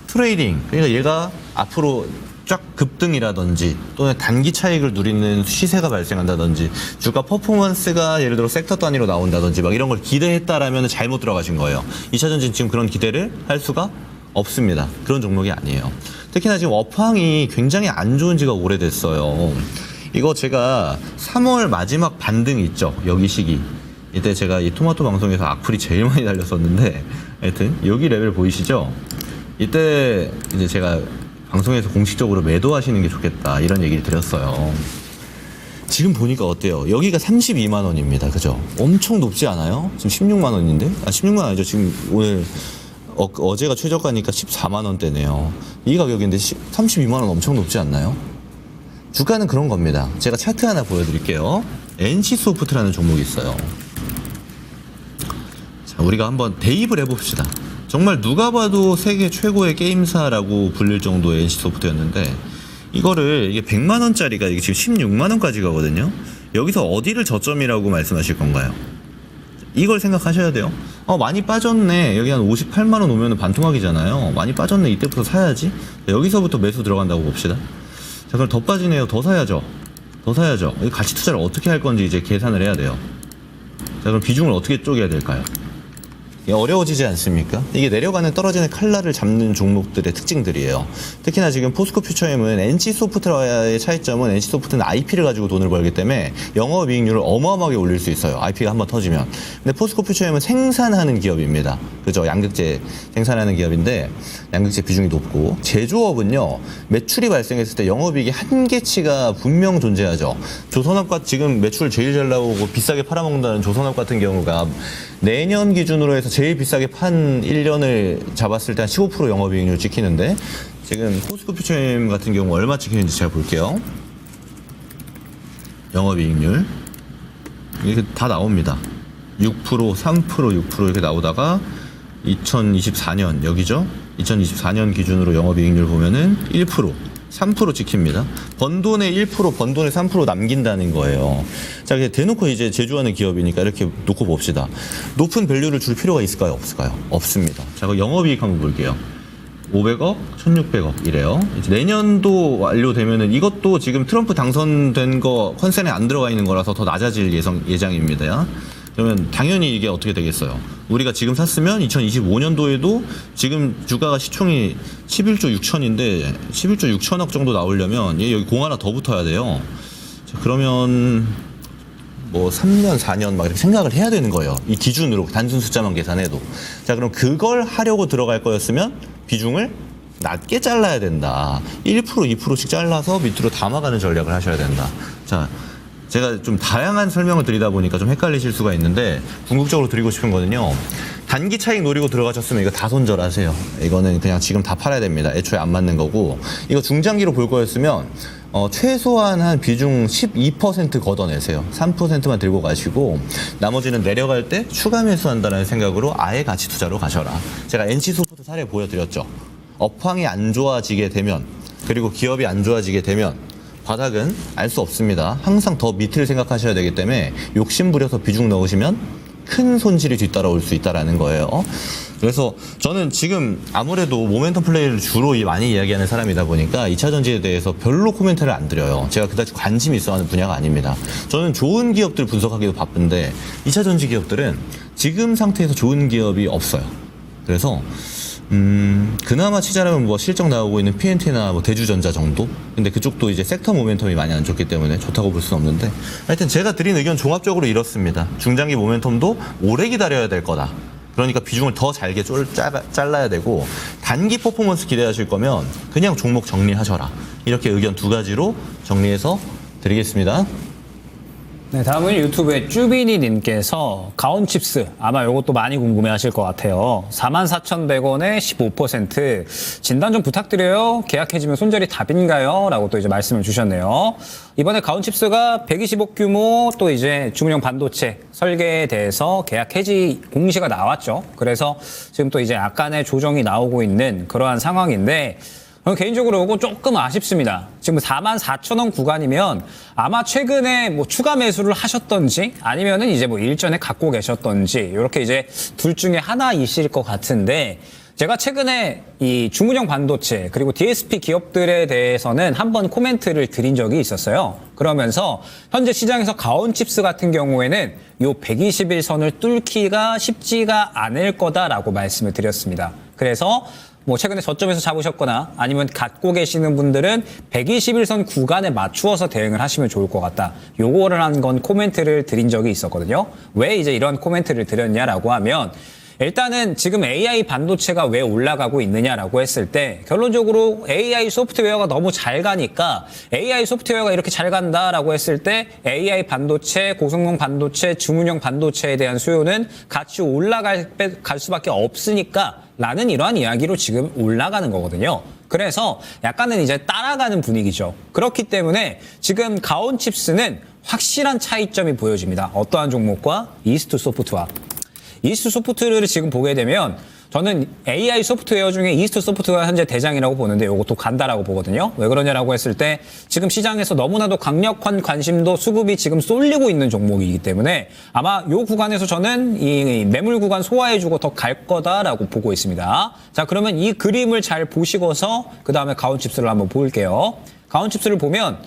트레이딩. 그러니까 얘가 앞으로 쫙 급등이라든지 또는 단기 차익을 누리는 시세가 발생한다든지, 주가 퍼포먼스가 예를 들어 섹터 단위로 나온다든지 막 이런 걸 기대했다라면 잘못 들어가신 거예요. 2차전지 지금 그런 기대를 할 수가 없습니다. 그런 종목이 아니에요. 특히나 지금 업황이 굉장히 안 좋은 지가 오래됐어요. 이거 제가 3월 마지막 반등 있죠. 여기 시기. 이때 제가 이 토마토 방송에서 악플이 제일 많이 달렸었는데, 하여튼 여기 레벨 보이시죠? 이때 이제 제가 방송에서 공식적으로 매도하시는 게 좋겠다 이런 얘기를 드렸어요. 지금 보니까 어때요? 여기가 32만 원입니다. 그죠? 엄청 높지 않아요? 지금 16만 원인데? 16만 원 아니죠. 지금 오늘 어제가 최저가니까 14만 원대네요. 이 가격인데 32만 원 엄청 높지 않나요? 주가는 그런 겁니다. 제가 차트 하나 보여드릴게요. NC소프트라는 종목이 있어요. 자, 우리가 한번 대입을 해봅시다. 정말 누가 봐도 세계 최고의 게임사라고 불릴 정도의 NC소프트였는데, 이거를 이게 100만 원짜리가 이게 지금 16만 원까지 가거든요. 여기서 어디를 저점이라고 말씀하실 건가요? 이걸 생각하셔야 돼요. 많이 빠졌네. 여기 한 58만 원 오면 반토막이잖아요. 많이 빠졌네. 이때부터 사야지. 여기서부터 매수 들어간다고 봅시다. 자, 그럼 더 빠지네요. 더 사야죠. 더 사야죠. 가치 투자를 어떻게 할 건지 이제 계산을 해야 돼요. 자, 그럼 비중을 어떻게 쪼개야 될까요? 어려워지지 않습니까? 이게 내려가는 떨어지는 칼날을 잡는 종목들의 특징들이에요. 특히나 지금 포스코 퓨처엠은 NC소프트와의 차이점은, NC소프트는 IP를 가지고 돈을 벌기 때문에 영업이익률을 어마어마하게 올릴 수 있어요. IP가 한번 터지면. 근데 포스코 퓨처엠은 생산하는 기업입니다. 그죠? 양극재 생산하는 기업인데 양극재 비중이 높고, 제조업은요, 매출이 발생했을 때 영업이익의 한계치가 분명 존재하죠. 조선업과 지금 매출 제일 잘 나오고 비싸게 팔아먹는다는 조선업 같은 경우가 내년 기준으로 해서 제일 비싸게 판 1년을 잡았을 때 한 15% 영업이익률 찍히는데, 지금 포스코 퓨처엠 같은 경우 얼마 찍히는지 제가 볼게요. 영업이익률 이렇게 다 나옵니다. 6%, 3%, 6% 이렇게 나오다가 2024년 여기죠. 2024년 기준으로 영업이익률 보면은 1%, 3% 찍힙니다. 번 돈의 1%, 번 돈의 3% 남긴다는 거예요. 자, 대놓고 이제 제조하는 기업이니까 이렇게 놓고 봅시다. 높은 밸류를 줄 필요가 있을까요? 없을까요? 없습니다. 자, 그 영업이익 한번 볼게요. 500억, 1600억 이래요. 이제 내년도 완료되면은 이것도 지금 트럼프 당선된 거 컨센에 안 들어가 있는 거라서 더 낮아질 예정입니다. 그러면 당연히 이게 어떻게 되겠어요? 우리가 지금 샀으면 2025년도에도 지금 주가가 시총이 11조 6천인데 11조 6천억 정도 나오려면 얘 여기 공 하나 더 붙어야 돼요. 자, 그러면 뭐 3년, 4년 막 이렇게 생각을 해야 되는 거예요. 이 기준으로 단순 숫자만 계산해도. 자, 그럼 그걸 하려고 들어갈 거였으면 비중을 낮게 잘라야 된다. 1%, 2%씩 잘라서 밑으로 담아가는 전략을 하셔야 된다. 자, 제가 좀 다양한 설명을 드리다 보니까 좀 헷갈리실 수가 있는데, 궁극적으로 드리고 싶은 거는요, 단기 차익 노리고 들어가셨으면 이거 다 손절하세요. 이거는 그냥 지금 다 팔아야 됩니다. 애초에 안 맞는 거고, 이거 중장기로 볼 거였으면 최소한 한 비중 12% 걷어내세요. 3%만 들고 가시고 나머지는 내려갈 때 추가 매수한다는 생각으로 아예 가치 투자로 가셔라. 제가 NC소프트 사례 보여드렸죠. 업황이 안 좋아지게 되면 그리고 기업이 안 좋아지게 되면 바닥은 알 수 없습니다. 항상 더 밑을 생각하셔야 되기 때문에 욕심 부려서 비중 넣으시면 큰 손실이 뒤따라올 수 있다는 거예요. 그래서 저는 지금 아무래도 모멘텀 플레이를 주로 많이 이야기하는 사람이다 보니까 2차 전지에 대해서 별로 코멘트를 안 드려요. 제가 그다지 관심이 있어 하는 분야가 아닙니다. 저는 좋은 기업들 분석하기도 바쁜데 2차 전지 기업들은 지금 상태에서 좋은 기업이 없어요. 그래서 그나마 치자라면 뭐 실적 나오고 있는 PNT나 뭐 대주전자 정도? 근데 그쪽도 이제 섹터 모멘텀이 많이 안 좋기 때문에 좋다고 볼 수는 없는데 하여튼 제가 드린 의견 종합적으로 이렇습니다. 중장기 모멘텀도 오래 기다려야 될 거다. 그러니까 비중을 더 잘게 잘라야 되고 단기 퍼포먼스 기대하실 거면 그냥 종목 정리하셔라. 이렇게 의견 두 가지로 정리해서 드리겠습니다. 네, 다음은 유튜브에 쭈비니님께서 가온칩스 아마 이것도 많이 궁금해하실 것 같아요. 44,100원에 15% 진단 좀 부탁드려요. 계약해지면 손절이 답인가요? 라고 또 이제 말씀을 주셨네요. 이번에 가온칩스가 120억 규모 또 이제 주문형 반도체 설계에 대해서 계약 해지 공시가 나왔죠. 그래서 지금 또 이제 약간의 조정이 나오고 있는 그러한 상황인데 저는 개인적으로 이거 조금 아쉽습니다. 지금 44,000원 구간이면 아마 최근에 뭐 추가 매수를 하셨던지 아니면은 이제 뭐 일전에 갖고 계셨던지 이렇게 이제 둘 중에 하나이실 것 같은데 제가 최근에 이 주문형 반도체 그리고 DSP 기업들에 대해서는 한번 코멘트를 드린 적이 있었어요. 그러면서 현재 시장에서 가온칩스 같은 경우에는 요 121선을 뚫기가 쉽지가 않을 거다라고 말씀을 드렸습니다. 그래서 뭐 최근에 저점에서 잡으셨거나 아니면 갖고 계시는 분들은 121선 구간에 맞추어서 대응을 하시면 좋을 것 같다. 요거를 한 건 코멘트를 드린 적이 있었거든요. 왜 이제 이런 코멘트를 드렸냐라고 하면 일단은 지금 AI 반도체가 왜 올라가고 있느냐라고 했을 때 결론적으로 AI 소프트웨어가 너무 잘 가니까 AI 소프트웨어가 이렇게 잘 간다라고 했을 때 AI 반도체, 고성능 반도체, 주문형 반도체에 대한 수요는 같이 올라갈 수밖에 없으니까 라는 이러한 이야기로 지금 올라가는 거거든요. 그래서 약간은 이제 따라가는 분위기죠. 그렇기 때문에 지금 가온칩스는 확실한 차이점이 보여집니다. 어떠한 종목과 이스트 소프트와. 이스트 소프트를 지금 보게 되면 저는 AI 소프트웨어 중에 이스트 소프트가 현재 대장이라고 보는데 이것도 간다라고 보거든요. 왜 그러냐라고 했을 때 지금 시장에서 너무나도 강력한 관심도 수급이 지금 쏠리고 있는 종목이기 때문에 아마 이 구간에서 저는 이 매물 구간 소화해주고 더 갈 거다라고 보고 있습니다. 자, 그러면 이 그림을 잘 보시고서 그 다음에 가온칩스를 한번 볼게요. 가온칩스를 보면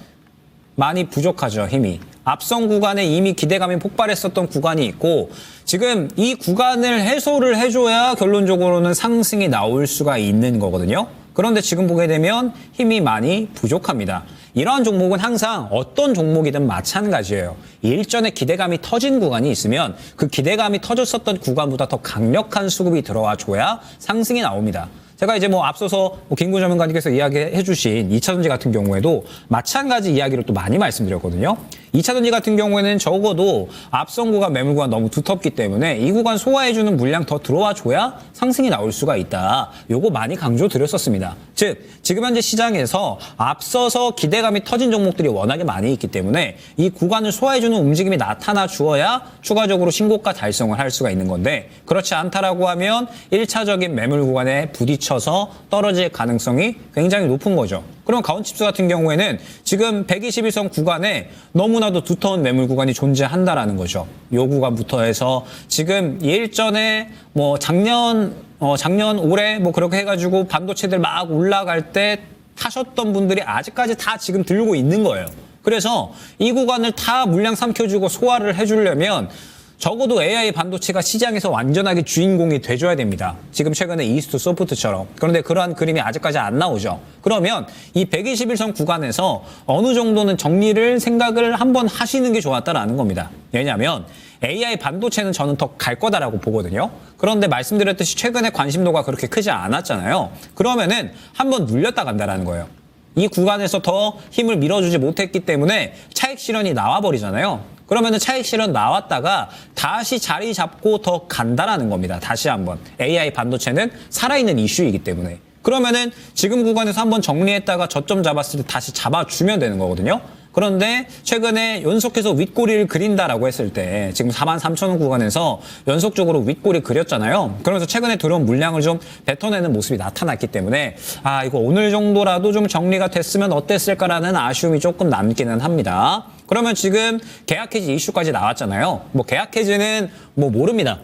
많이 부족하죠, 힘이. 앞선 구간에 이미 기대감이 폭발했었던 구간이 있고 지금 이 구간을 해소를 해줘야 결론적으로는 상승이 나올 수가 있는 거거든요. 그런데 지금 보게 되면 힘이 많이 부족합니다. 이러한 종목은 항상 어떤 종목이든 마찬가지예요. 일전에 기대감이 터진 구간이 있으면 그 기대감이 터졌었던 구간보다 더 강력한 수급이 들어와 줘야 상승이 나옵니다. 제가 이제 뭐 앞서서 김구 전문가님께서 이야기해 주신 2차전지 같은 경우에도 마찬가지 이야기를 또 많이 말씀드렸거든요. 2차전지 같은 경우에는 적어도 앞선 구간 매물 구간 너무 두텁기 때문에 이 구간 소화해주는 물량 더 들어와 줘야 상승이 나올 수가 있다. 요거 많이 강조드렸었습니다. 즉 지금 현재 시장에서 앞서서 기대감이 터진 종목들이 워낙에 많이 있기 때문에 이 구간을 소화해주는 움직임이 나타나 주어야 추가적으로 신고가 달성을 할 수가 있는 건데 그렇지 않다라고 하면 1차적인 매물 구간에 부딪혀서 떨어질 가능성이 굉장히 높은 거죠. 그럼 가온칩스 같은 경우에는 지금 121선 구간에 너무나도 두터운 매물 구간이 존재한다라는 거죠. 요 구간부터 해서 지금 일전에 뭐 작년 올해 뭐 그렇게 해가지고 반도체들 막 올라갈 때 타셨던 분들이 아직까지 다 지금 들고 있는 거예요. 그래서 이 구간을 다 물량 삼켜주고 소화를 해주려면 적어도 AI 반도체가 시장에서 완전하게 주인공이 돼줘야 됩니다. 지금 최근에 이스트 소프트처럼. 그런데 그러한 그림이 아직까지 안 나오죠. 그러면 이 121선 구간에서 어느 정도는 정리를 생각을 한번 하시는 게 좋았다라는 겁니다. 왜냐하면 AI 반도체는 저는 더 갈 거다라고 보거든요. 그런데 말씀드렸듯이 최근에 관심도가 그렇게 크지 않았잖아요. 그러면은 한번 눌렸다 간다라는 거예요. 이 구간에서 더 힘을 밀어주지 못했기 때문에 차익 실현이 나와버리잖아요. 그러면은 차익 실현 나왔다가 다시 자리 잡고 더 간다라는 겁니다. 다시 한번. AI 반도체는 살아있는 이슈이기 때문에. 그러면은 지금 구간에서 한번 정리했다가 저점 잡았을 때 다시 잡아주면 되는 거거든요. 그런데 최근에 연속해서 윗꼬리를 그린다라고 했을 때 지금 43,000원 구간에서 연속적으로 윗꼬리 그렸잖아요. 그러면서 최근에 들어온 물량을 좀 뱉어내는 모습이 나타났기 때문에 아 이거 오늘 정도라도 좀 정리가 됐으면 어땠을까라는 아쉬움이 조금 남기는 합니다. 그러면 지금 계약 해지 이슈까지 나왔잖아요. 뭐 계약 해지는 뭐 모릅니다.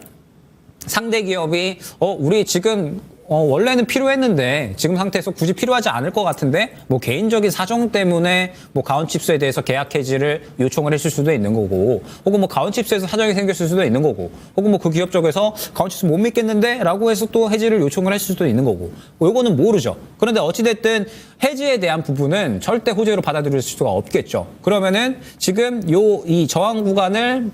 상대 기업이 우리 지금 원래는 필요했는데 지금 상태에서 굳이 필요하지 않을 것 같은데 뭐 개인적인 사정 때문에 뭐 가온칩스에 대해서 계약 해지를 요청을 했을 수도 있는 거고 혹은 뭐 가온칩스에서 사정이 생겼을 수도 있는 거고 혹은 뭐 그 기업 쪽에서 가온칩스 못 믿겠는데 라고 해서 또 해지를 요청을 했을 수도 있는 거고 뭐 이거는 모르죠. 그런데 어찌됐든 해지에 대한 부분은 절대 호재로 받아들일 수가 없겠죠. 그러면은 지금 이 저항 구간을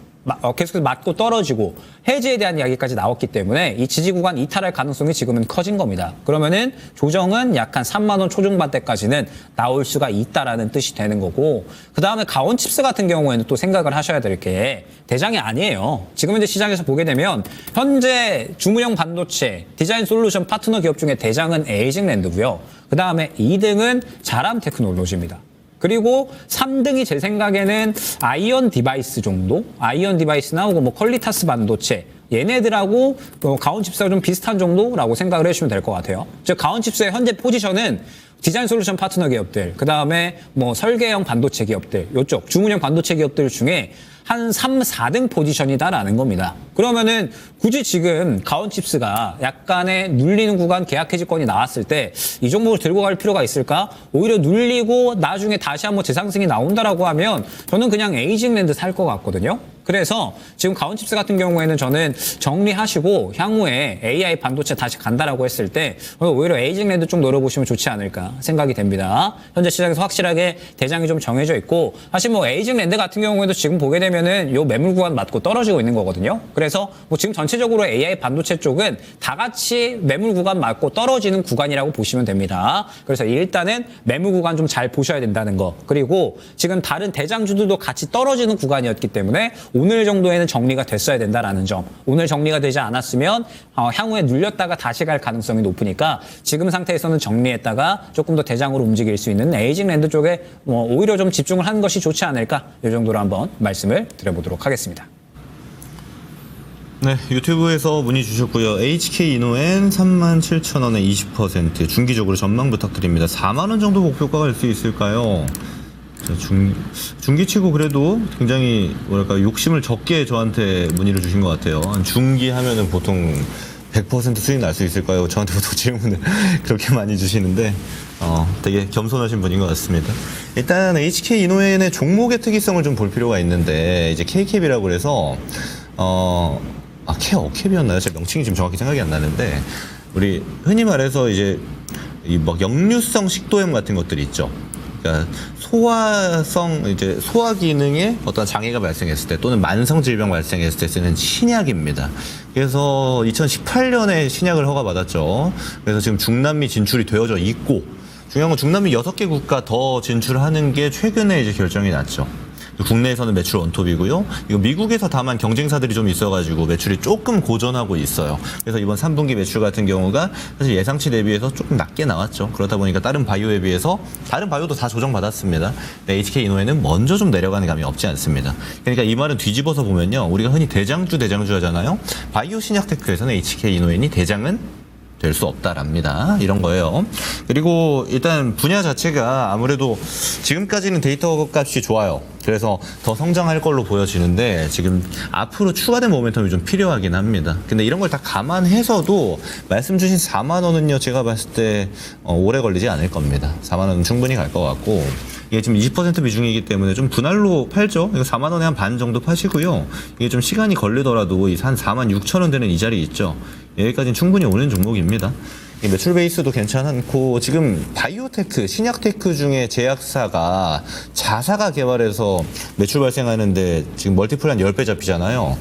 계속해서 맞고 떨어지고 해지에 대한 이야기까지 나왔기 때문에 이 지지 구간 이탈할 가능성이 지금은 커진 겁니다. 그러면은 조정은 약 한 3만 원 초중반대까지는 나올 수가 있다라는 뜻이 되는 거고 그 다음에 가온칩스 같은 경우에는 또 생각을 하셔야 될 게 대장이 아니에요. 지금 현재 시장에서 보게 되면 현재 주무형 반도체 디자인 솔루션 파트너 기업 중에 대장은 에이징랜드고요. 그 다음에 2등은 자람 테크놀로지입니다. 그리고 3등이 제 생각에는 아이언 디바이스 정도? 아이언 디바이스나 혹은 뭐 퀄리타스 반도체 얘네들하고 가온칩스가 좀 비슷한 정도라고 생각을 해주시면 될 것 같아요. 즉 가온칩스의 현재 포지션은 디자인 솔루션 파트너 기업들, 그 다음에 뭐 설계형 반도체 기업들, 요쪽 주문형 반도체 기업들 중에 한 3, 4등 포지션이다라는 겁니다. 그러면은 굳이 지금 가온칩스가 약간의 눌리는 구간 계약 해지권이 나왔을 때 이 종목을 들고 갈 필요가 있을까? 오히려 눌리고 나중에 다시 한번 재상승이 나온다라고 하면 저는 그냥 에이징랜드 살 것 같거든요. 그래서 지금 가온칩스 같은 경우에는 저는 정리하시고 향후에 AI 반도체 다시 간다라고 했을 때 오히려 에이징랜드 좀 노려보시면 좋지 않을까 생각이 됩니다. 현재 시장에서 확실하게 대장이 좀 정해져 있고 사실 뭐 에이징랜드 같은 경우에도 지금 보게 되면은 요 매물 구간 맞고 떨어지고 있는 거거든요. 그래서 뭐 지금 전체적으로 AI 반도체 쪽은 다 같이 매물 구간 맞고 떨어지는 구간이라고 보시면 됩니다. 그래서 일단은 매물 구간 좀 잘 보셔야 된다는 거. 그리고 지금 다른 대장주들도 같이 떨어지는 구간이었기 때문에 오늘 정도에는 정리가 됐어야 된다라는 점. 오늘 정리가 되지 않았으면 향후에 눌렸다가 다시 갈 가능성이 높으니까 지금 상태에서는 정리했다가 조금 더 대장으로 움직일 수 있는 에이징랜드 쪽에 오히려 좀 집중을 하는 것이 좋지 않을까 이 정도로 한번 말씀을 드려보도록 하겠습니다. 네, 유튜브에서 문의 주셨고요. HK 이노엔 37,000원에 20% 중기적으로 전망 부탁드립니다. 4만 원 정도 목표가 갈 수 있을까요? 중기치고 그래도 굉장히 뭐랄까 욕심을 적게 저한테 문의를 주신 것 같아요. 중기 하면은 보통 100% 수익 날 수 있을까요? 저한테 보통 질문을 그렇게 많이 주시는데 되게 겸손하신 분인 것 같습니다. 일단 HK 이노엔의 종목의 특이성을 좀 볼 필요가 있는데 이제 K캡이라고 그래서 케어캡이었나요? 제 명칭이 지금 정확히 생각이 안 나는데 우리 흔히 말해서 이제 이 막 역류성 식도염 같은 것들이 있죠. 그러니까 소화 기능에 어떤 장애가 발생했을 때 또는 만성 질병 발생했을 때 쓰는 신약입니다. 그래서 2018년에 신약을 허가받았죠. 그래서 지금 중남미 진출이 되어져 있고 중요한 건 중남미 6개 국가 더 진출하는 게 최근에 이제 결정이 났죠. 국내에서는 매출 원톱이고요. 이거 미국에서 다만 경쟁사들이 좀 있어가지고 매출이 조금 고전하고 있어요. 그래서 이번 3분기 매출 같은 경우가 사실 예상치 대비해서 조금 낮게 나왔죠. 그러다 보니까 다른 바이오에 비해서 다른 바이오도 다 조정받았습니다. 근데 HK 이노엔은 먼저 좀 내려가는 감이 없지 않습니다. 그러니까 이 말은 뒤집어서 보면요. 우리가 흔히 대장주 하잖아요. 바이오 신약테크에서는 HK 이노엔이 대장은 될 수 없다랍니다. 이런 거예요. 그리고 일단 분야 자체가 아무래도 지금까지는 데이터 값이 좋아요. 그래서 더 성장할 걸로 보여지는데 지금 앞으로 추가된 모멘텀이 좀 필요하긴 합니다. 근데 이런 걸 다 감안해서도 말씀 주신 4만 원은요. 제가 봤을 때 오래 걸리지 않을 겁니다. 4만 원은 충분히 갈 것 같고 이게 지금 20% 비중이기 때문에 좀 분할로 팔죠. 이거 4만 원에 한 반 정도 파시고요. 이게 좀 시간이 걸리더라도 한 4만 6천 원 되는 이 자리 있죠. 여기까지는 충분히 오는 종목입니다. 매출 베이스도 괜찮고 지금 바이오테크, 신약테크 중에 제약사가 자사가 개발해서 매출 발생하는데 지금 멀티플 한 10배 잡히잖아요.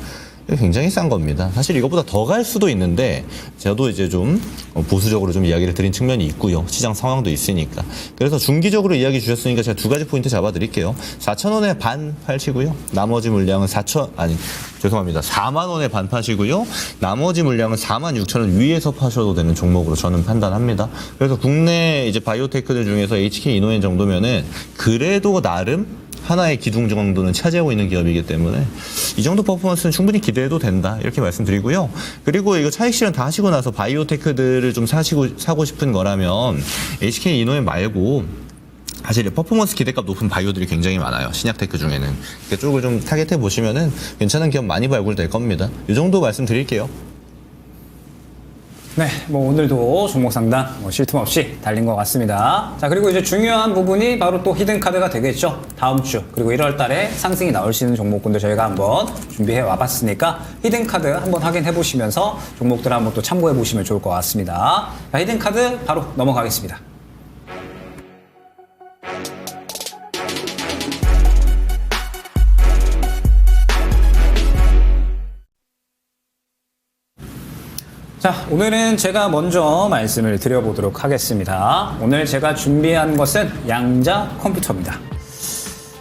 굉장히 싼 겁니다. 사실 이것보다 더 갈 수도 있는데 저도 이제 좀 보수적으로 좀 이야기를 드린 측면이 있고요. 시장 상황도 있으니까. 그래서 중기적으로 이야기 주셨으니까 제가 두 가지 포인트 잡아드릴게요. 4,000원에 반 팔시고요. 나머지 물량은 4만 원에 반 파시고요. 나머지 물량은 46,000원 위에서 파셔도 되는 종목으로 저는 판단합니다. 그래서 국내 이제 바이오테크들 중에서 HK 이노엔 정도면은 그래도 나름 하나의 기둥 정도는 차지하고 있는 기업이기 때문에 이 정도 퍼포먼스는 충분히 기대해도 된다 이렇게 말씀드리고요. 그리고 이거 차익 실현 다 하시고 나서 바이오테크들을 좀 사고 싶은 거라면 HK 이노엔 말고 사실 퍼포먼스 기대값 높은 바이오들이 굉장히 많아요. 신약테크 중에는. 그쪽을 좀 타겟해 보시면은 괜찮은 기업 많이 발굴될 겁니다. 이 정도 말씀드릴게요. 네, 뭐 오늘도 종목 상담 쉴 틈 없이 달린 것 같습니다. 자, 그리고 이제 중요한 부분이 바로 또 히든카드가 되겠죠. 다음 주 그리고 1월 달에 상승이 나올 수 있는 종목군들 저희가 한번 준비해 와봤으니까 히든카드 한번 확인해 보시면서 종목들 한번 또 참고해 보시면 좋을 것 같습니다. 자, 히든카드 바로 넘어가겠습니다. 자, 오늘은 제가 먼저 말씀을 드려보도록 하겠습니다. 오늘 제가 준비한 것은 양자 컴퓨터입니다.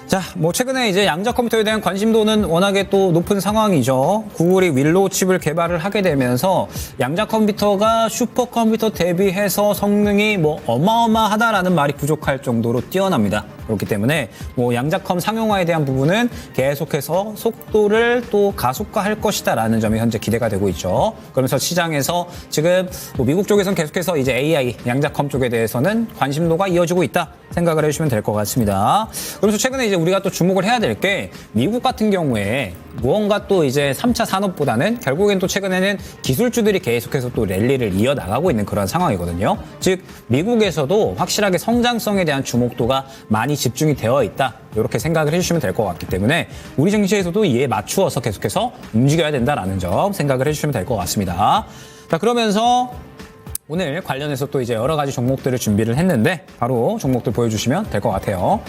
자, 뭐 최근에 이제 양자 컴퓨터에 대한 관심도는 워낙에 또 높은 상황이죠. 구글이 윌로우 칩을 개발을 하게 되면서 양자 컴퓨터가 슈퍼컴퓨터 대비해서 성능이 뭐 어마어마하다라는 말이 부족할 정도로 뛰어납니다. 그렇기 때문에 뭐 양자컴 상용화에 대한 부분은 계속해서 속도를 또 가속화할 것이다라는 점이 현재 기대가 되고 있죠. 그러면서 시장에서 지금 뭐 미국 쪽에서는 계속해서 이제 AI 양자컴 쪽에 대해서는 관심도가 이어지고 있다 생각을 해주시면 될 것 같습니다. 그래서 최근에 이제 우리가 또 주목을 해야 될 게 미국 같은 경우에 무언가 또 이제 3차 산업보다는 결국엔 또 최근에는 기술주들이 계속해서 또 랠리를 이어나가고 있는 그런 상황이거든요. 즉 미국에서도 확실하게 성장성에 대한 주목도가 많이 집중이 되어 있다. 이렇게 생각을 해주시면 될 것 같기 때문에 우리 증시에서도 이에 맞추어서 계속해서 움직여야 된다라는 점 생각을 해주시면 될 것 같습니다. 자, 그러면서 오늘 관련해서 또 이제 여러 가지 종목들을 준비를 했는데 바로 종목들 보여주시면 될 것 같아요.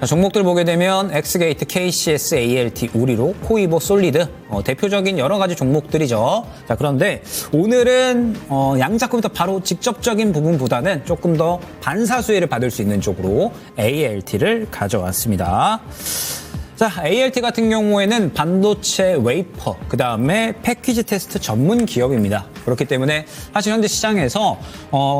자, 종목들 보게 되면 엑스게이트, KCS, ALT, 우리로, 코이보, 솔리드 대표적인 여러 가지 종목들이죠. 자, 그런데 오늘은 양자 컴퓨터 바로 직접적인 부분보다는 조금 더 반사 수혜를 받을 수 있는 쪽으로 ALT를 가져왔습니다. 자, ALT 같은 경우에는 반도체 웨이퍼, 그 다음에 패키지 테스트 전문 기업입니다. 그렇기 때문에 사실 현재 시장에서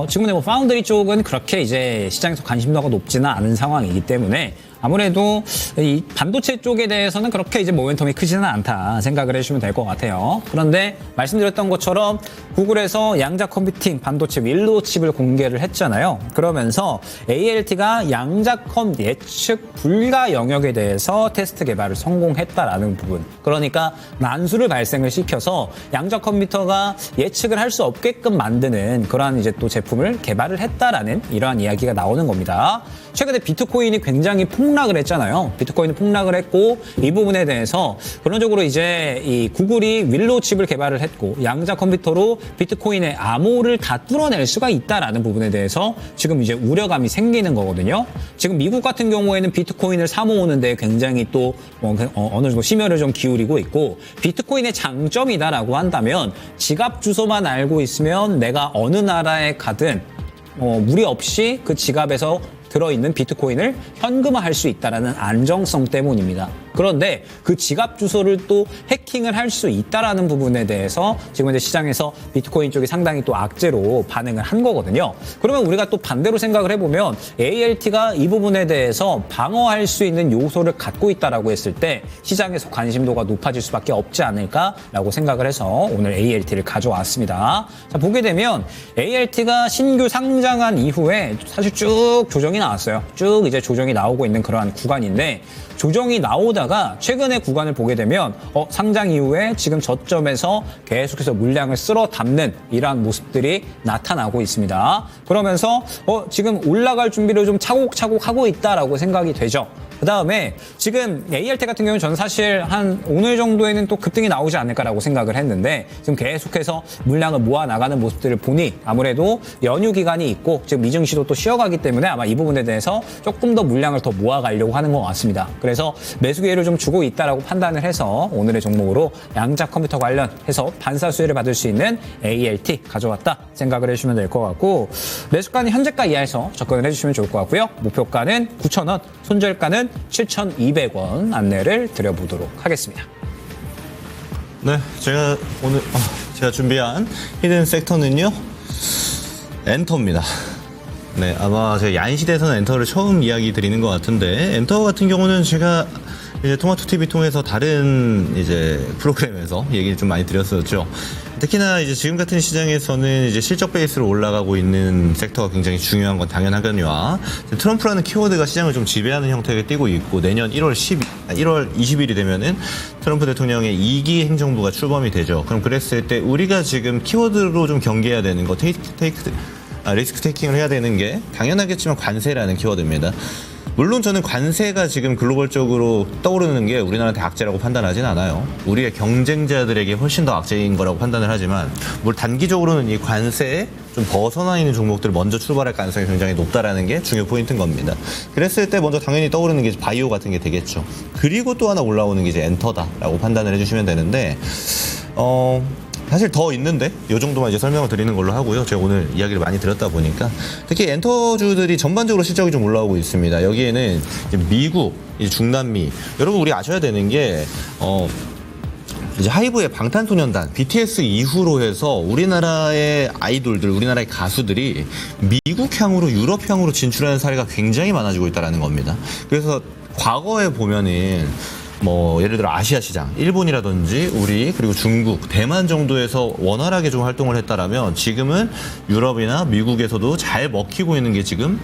지금의 뭐 파운드리 쪽은 그렇게 이제 시장에서 관심도가 높지는 않은 상황이기 때문에 아무래도 이 반도체 쪽에 대해서는 그렇게 이제 모멘텀이 크지는 않다 생각을 해주시면 될 것 같아요. 그런데 말씀드렸던 것처럼 구글에서 양자 컴퓨팅 반도체 윌로우 칩을 공개를 했잖아요. 그러면서 ALT가 양자컴 예측 불가 영역에 대해서 테스트 개발을 성공했다라는 부분. 그러니까 난수를 발생을 시켜서 양자 컴퓨터가 예측을 할 수 없게끔 만드는 그러한 이제 또 제품을 개발을 했다라는 이러한 이야기가 나오는 겁니다. 최근에 비트코인이 굉장히 폭락을 했잖아요. 비트코인이 폭락을 했고 이 부분에 대해서 근원적으로 이제 이 구글이 윌로우 칩을 개발을 했고 양자 컴퓨터로 비트코인의 암호를 다 뚫어낼 수가 있다라는 부분에 대해서 지금 이제 우려감이 생기는 거거든요. 지금 미국 같은 경우에는 비트코인을 사모으는 데 굉장히 또 어느 정도 심혈을 좀 기울이고 있고 비트코인의 장점이다라고 한다면 지갑 주소만 알고 있으면 내가 어느 나라에 가든 무리 없이 그 지갑에서 들어있는 비트코인을 현금화할 수 있다는 안정성 때문입니다. 그런데 그 지갑 주소를 또 해킹을 할 수 있다는 부분에 대해서 지금 이제 시장에서 비트코인 쪽이 상당히 또 악재로 반응을 한 거거든요. 그러면 우리가 또 반대로 생각을 해보면 ALT가 이 부분에 대해서 방어할 수 있는 요소를 갖고 있다라고 했을 때 시장에서 관심도가 높아질 수밖에 없지 않을까라고 생각을 해서 오늘 ALT를 가져왔습니다. 자, 보게 되면 ALT가 신규 상장한 이후에 사실 쭉 조정이 나왔어요. 쭉 이제 조정이 나오고 있는 그러한 구간인데 조정이 나오다가 최근의 구간을 보게 되면 상장 이후에 지금 저점에서 계속해서 물량을 쓸어 담는 이러한 모습들이 나타나고 있습니다. 그러면서 지금 올라갈 준비를 좀 차곡차곡 하고 있다라고 생각이 되죠. 그 다음에 지금 ALT 같은 경우는 저는 사실 한 오늘 정도에는 또 급등이 나오지 않을까라고 생각을 했는데 지금 계속해서 물량을 모아 나가는 모습들을 보니 아무래도 연휴 기간이 있고 지금 미증시도 또 쉬어가기 때문에 아마 이 부분에 부분에 대해서 조금 더 물량을 더 모아가려고 하는 것 같습니다. 그래서 매수 기회를 좀 주고 있다라고 판단을 해서 오늘의 종목으로 양자 컴퓨터 관련해서 반사 수혜를 받을 수 있는 ALT 가져왔다 생각을 해주시면 될 것 같고, 매수가는 현재가 이하에서 접근을 해주시면 좋을 것 같고요. 목표가는 9,000원, 손절가는 7,200원 안내를 드려보도록 하겠습니다. 네, 제가 오늘 제가 준비한 히든 섹터는요, 엔터입니다. 네, 아마 제가 야인시대에서는 엔터를 처음 이야기 드리는 것 같은데, 엔터 같은 경우는 제가 이제 토마토 TV 통해서 다른 이제 프로그램에서 얘기를 좀 많이 드렸었죠. 특히나 이제 지금 같은 시장에서는 이제 실적 베이스로 올라가고 있는 섹터가 굉장히 중요한 건 당연하거니와, 트럼프라는 키워드가 시장을 좀 지배하는 형태가 띄고 있고, 내년 1월 20일이 되면은 트럼프 대통령의 2기 행정부가 출범이 되죠. 그럼 그랬을 때 우리가 지금 키워드로 좀 경계해야 되는 거, 리스크 테이킹을 해야 되는 게 당연하겠지만 관세라는 키워드입니다. 물론 저는 관세가 지금 글로벌적으로 떠오르는 게 우리나라한테 악재라고 판단하진 않아요. 우리의 경쟁자들에게 훨씬 더 악재인 거라고 판단을 하지만, 물론 단기적으로는 이 관세에 좀 벗어나 있는 종목들을 먼저 출발할 가능성이 굉장히 높다라는 게 중요 포인트인 겁니다. 그랬을 때 먼저 당연히 떠오르는 게 바이오 같은 게 되겠죠. 그리고 또 하나 올라오는 게 이제 엔터다라고 판단을 해주시면 되는데, 사실 더 있는데 이 정도만 이제 설명을 드리는 걸로 하고요. 제가 오늘 이야기를 많이 드렸다 보니까 특히 엔터주들이 전반적으로 실적이 좀 올라오고 있습니다. 여기에는 이제 미국, 이제 중남미, 여러분 우리 아셔야 되는 게 이제 하이브의 방탄소년단 BTS 이후로 해서 우리나라의 아이돌들, 우리나라의 가수들이 미국향으로 유럽향으로 진출하는 사례가 굉장히 많아지고 있다는 겁니다. 그래서 과거에 보면은 뭐 예를 들어 아시아 시장, 일본이라든지 우리 그리고 중국, 대만 정도에서 원활하게 좀 활동을 했다라면, 지금은 유럽이나 미국에서도 잘 먹히고 있는 게 지금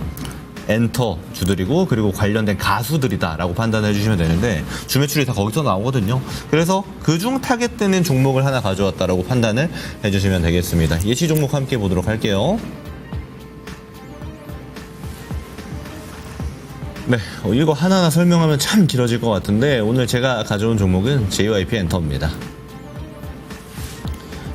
엔터 주들이고 그리고 관련된 가수들이다라고 판단해 주시면 되는데, 주매출이 다 거기서 나오거든요. 그래서 그중 타겟되는 종목을 하나 가져왔다라고 판단을 해주시면 되겠습니다. 예시 종목 함께 보도록 할게요. 네, 이거 하나하나 설명하면 참 길어질 것 같은데, 오늘 제가 가져온 종목은 JYP 엔터입니다.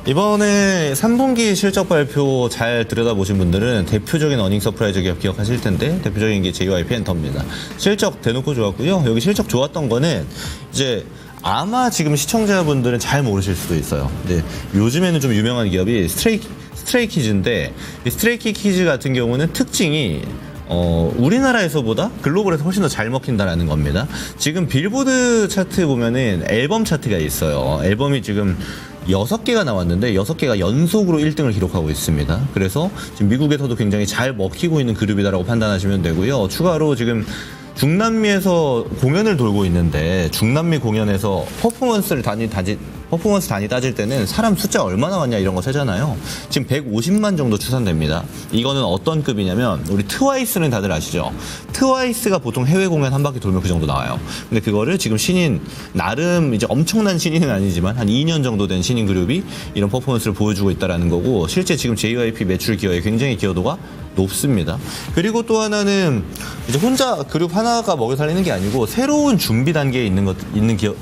이번에 3분기 실적 발표 잘 들여다보신 분들은 대표적인 어닝 서프라이즈 기억하실 텐데, 대표적인 게 JYP 엔터입니다. 실적 대놓고 좋았고요. 여기 실적 좋았던 거는 이제 아마 지금 시청자분들은 잘 모르실 수도 있어요. 근데 요즘에는 좀 유명한 기업이 스트레이키즈인데, 이 스트레이키즈 같은 경우는 특징이 우리나라에서보다 글로벌에서 훨씬 더 잘 먹힌다라는 겁니다. 지금 빌보드 차트 보면은 앨범 차트가 있어요. 앨범이 지금 6개가 나왔는데 6개가 연속으로 1등을 기록하고 있습니다. 그래서 지금 미국에서도 굉장히 잘 먹히고 있는 그룹이다라고 판단하시면 되고요. 추가로 지금 중남미에서 공연을 돌고 있는데, 중남미 공연에서 퍼포먼스 단위 따질 때는 사람 숫자 얼마나 왔냐 이런 거 세잖아요. 지금 150만 정도 추산됩니다. 이거는 어떤 급이냐면, 우리 트와이스는 다들 아시죠? 트와이스가 보통 해외 공연 한 바퀴 돌면 그 정도 나와요. 근데 그거를 지금 신인, 나름 이제 엄청난 신인은 아니지만 한 2년 정도 된 신인 그룹이 이런 퍼포먼스를 보여주고 있다는 거고, 실제 지금 JYP 매출 기여에 굉장히 기여도가 높습니다. 그리고 또 하나는 이제 혼자 그룹 하나가 먹여 살리는 게 아니고, 새로운 준비 단계에 있는 기업,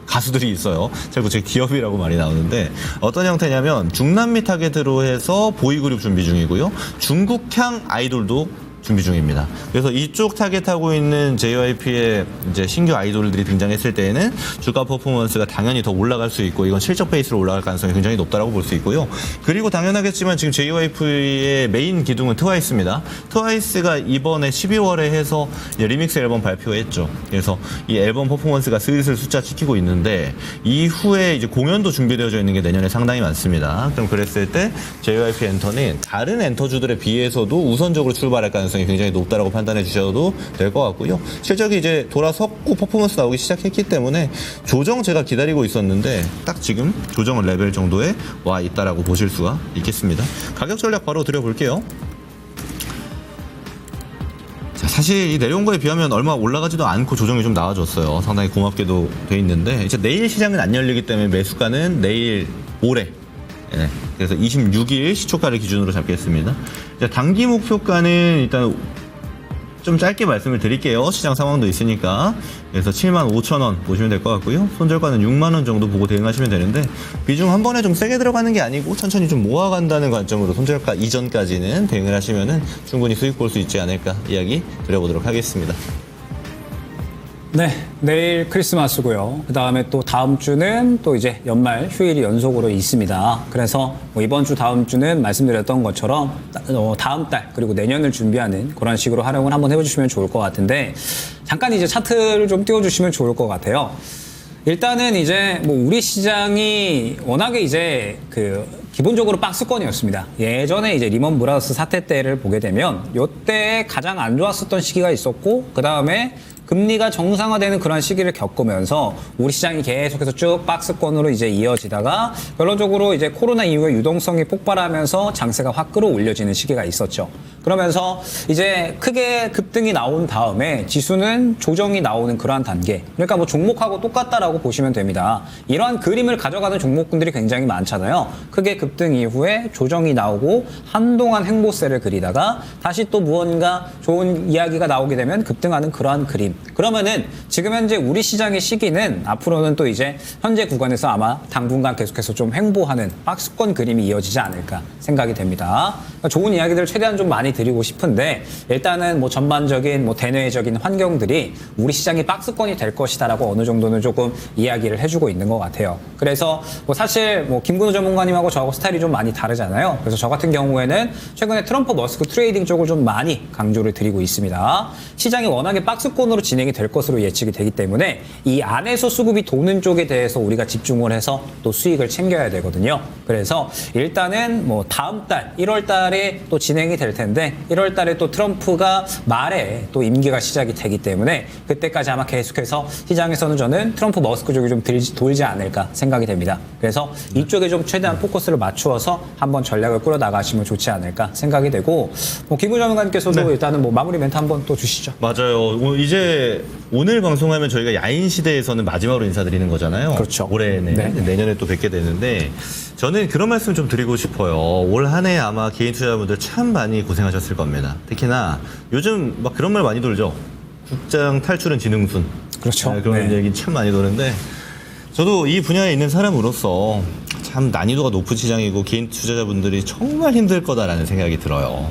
가수들이 있어요. 자꾸 제 기업이라고 말이 나오는데, 어떤 형태냐면 중남미 타겟으로 해서 보이그룹 준비 중이고요. 중국향 아이돌도 준비 중입니다. 그래서 이쪽 타겟하고 있는 JYP의 이제 신규 아이돌들이 등장했을 때에는 주가 퍼포먼스가 당연히 더 올라갈 수 있고, 이건 실적 베이스로 올라갈 가능성이 굉장히 높다라고 볼 수 있고요. 그리고 당연하겠지만 지금 JYP의 메인 기둥은 트와이스입니다. 트와이스가 이번에 12월에 해서 리믹스 앨범 발표했죠. 그래서 이 앨범 퍼포먼스가 슬슬 숫자 찍히고 있는데, 이후에 이제 공연도 준비되어져 있는 게 내년에 상당히 많습니다. 그럼 그랬을 때 JYP 엔터는 다른 엔터주들에 비해서도 우선적으로 출발할 가능성이 굉장히 높다라고 판단해 주셔도 될 것 같고요. 실적이 이제 돌아섰고 퍼포먼스 나오기 시작했기 때문에 조정 제가 기다리고 있었는데, 딱 지금 조정 레벨 정도에 와 있다라고 보실 수가 있겠습니다. 가격 전략 바로 드려볼게요. 자, 사실 이 내려온 거에 비하면 얼마 올라가지도 않고 조정이 좀 나와줬어요. 상당히 고맙게도 돼 있는데, 이제 내일 시장은 안 열리기 때문에 매수가는 내일 모레, 네, 그래서 26일 시초가를 기준으로 잡겠습니다. 자, 단기 목표가는 일단 좀 짧게 말씀을 드릴게요. 시장 상황도 있으니까. 그래서 75,000원 보시면 될 것 같고요. 손절가는 6만 원 정도 보고 대응하시면 되는데 비중 한 번에 좀 세게 들어가는 게 아니고 천천히 좀 모아간다는 관점으로 손절가 이전까지는 대응을 하시면은 충분히 수익 볼 수 있지 않을까 이야기 드려보도록 하겠습니다. 네, 내일 크리스마스고요. 그 다음에 또 다음 주는 또 이제 연말 휴일이 연속으로 있습니다. 그래서 뭐 이번 주 다음 주는 말씀드렸던 것처럼 다음 달 그리고 내년을 준비하는 그런 식으로 활용을 한번 해주시면 좋을 것 같은데 잠깐 이제 차트를 좀 띄워주시면 좋을 것 같아요. 일단은 이제 뭐 우리 시장이 워낙에 이제 기본적으로 박스권이었습니다. 예전에 이제 리먼 브라더스 사태 때를 보게 되면 요때 가장 안 좋았었던 시기가 있었고 그 다음에 금리가 정상화되는 그런 시기를 겪으면서 우리 시장이 계속해서 쭉 박스권으로 이제 이어지다가 결론적으로 이제 코로나 이후에 유동성이 폭발하면서 장세가 확 끌어올려지는 시기가 있었죠. 그러면서 이제 크게 급등이 나온 다음에 지수는 조정이 나오는 그러한 단계. 그러니까 뭐 종목하고 똑같다라고 보시면 됩니다. 이러한 그림을 가져가는 종목군들이 굉장히 많잖아요. 크게 급등 이후에 조정이 나오고 한동안 행보세를 그리다가 다시 또 무언가 좋은 이야기가 나오게 되면 급등하는 그러한 그림. 그러면은 지금 현재 우리 시장의 시기는 앞으로는 또 이제 현재 구간에서 아마 당분간 계속해서 좀 횡보하는 박스권 그림이 이어지지 않을까 생각이 됩니다. 그러니까 좋은 이야기들을 최대한 좀 많이 드리고 싶은데 일단은 뭐 전반적인 뭐 대내적인 환경들이 우리 시장이 박스권이 될 것이다라고 어느 정도는 조금 이야기를 해주고 있는 것 같아요. 그래서 뭐 사실 뭐 김근우 전문가님하고 저하고 스타일이 좀 많이 다르잖아요. 그래서 저 같은 경우에는 최근에 트럼프 머스크 트레이딩 쪽을 좀 많이 강조를 드리고 있습니다. 시장이 워낙에 박스권으로 진행이 될 것으로 예측이 되기 때문에 이 안에서 수급이 도는 쪽에 대해서 우리가 집중을 해서 또 수익을 챙겨야 되거든요. 그래서 일단은 뭐 다음 달 1월 달에 또 진행이 될 텐데 1월 달에 또 트럼프가 말에 또 임기가 시작이 되기 때문에 그때까지 아마 계속해서 시장에서는 저는 트럼프 머스크 쪽이 좀 돌지 않을까 생각이 됩니다. 그래서 이쪽에 좀 최대한 포커스를 맞추어서 한번 전략을 꾸려 나가시면 좋지 않을까 생각이 되고 뭐 김구 전문가님께서도 네. 일단은 뭐 마무리 멘트 한번 또 주시죠. 맞아요. 이제 오늘 방송하면 저희가 야인 시대에서는 마지막으로 인사드리는 거잖아요. 그렇죠. 올해는 네. 내년에 또 뵙게 되는데 저는 그런 말씀 좀 드리고 싶어요. 올 한 해 아마 개인 투자자분들 참 많이 고생하셨을 겁니다. 특히나 요즘 막 그런 말 많이 돌죠. 국장 탈출은 지능순. 그렇죠. 네, 그런 네. 얘기 참 많이 도는데 저도 이 분야에 있는 사람으로서 참 난이도가 높은 시장이고 개인 투자자분들이 정말 힘들 거다라는 생각이 들어요.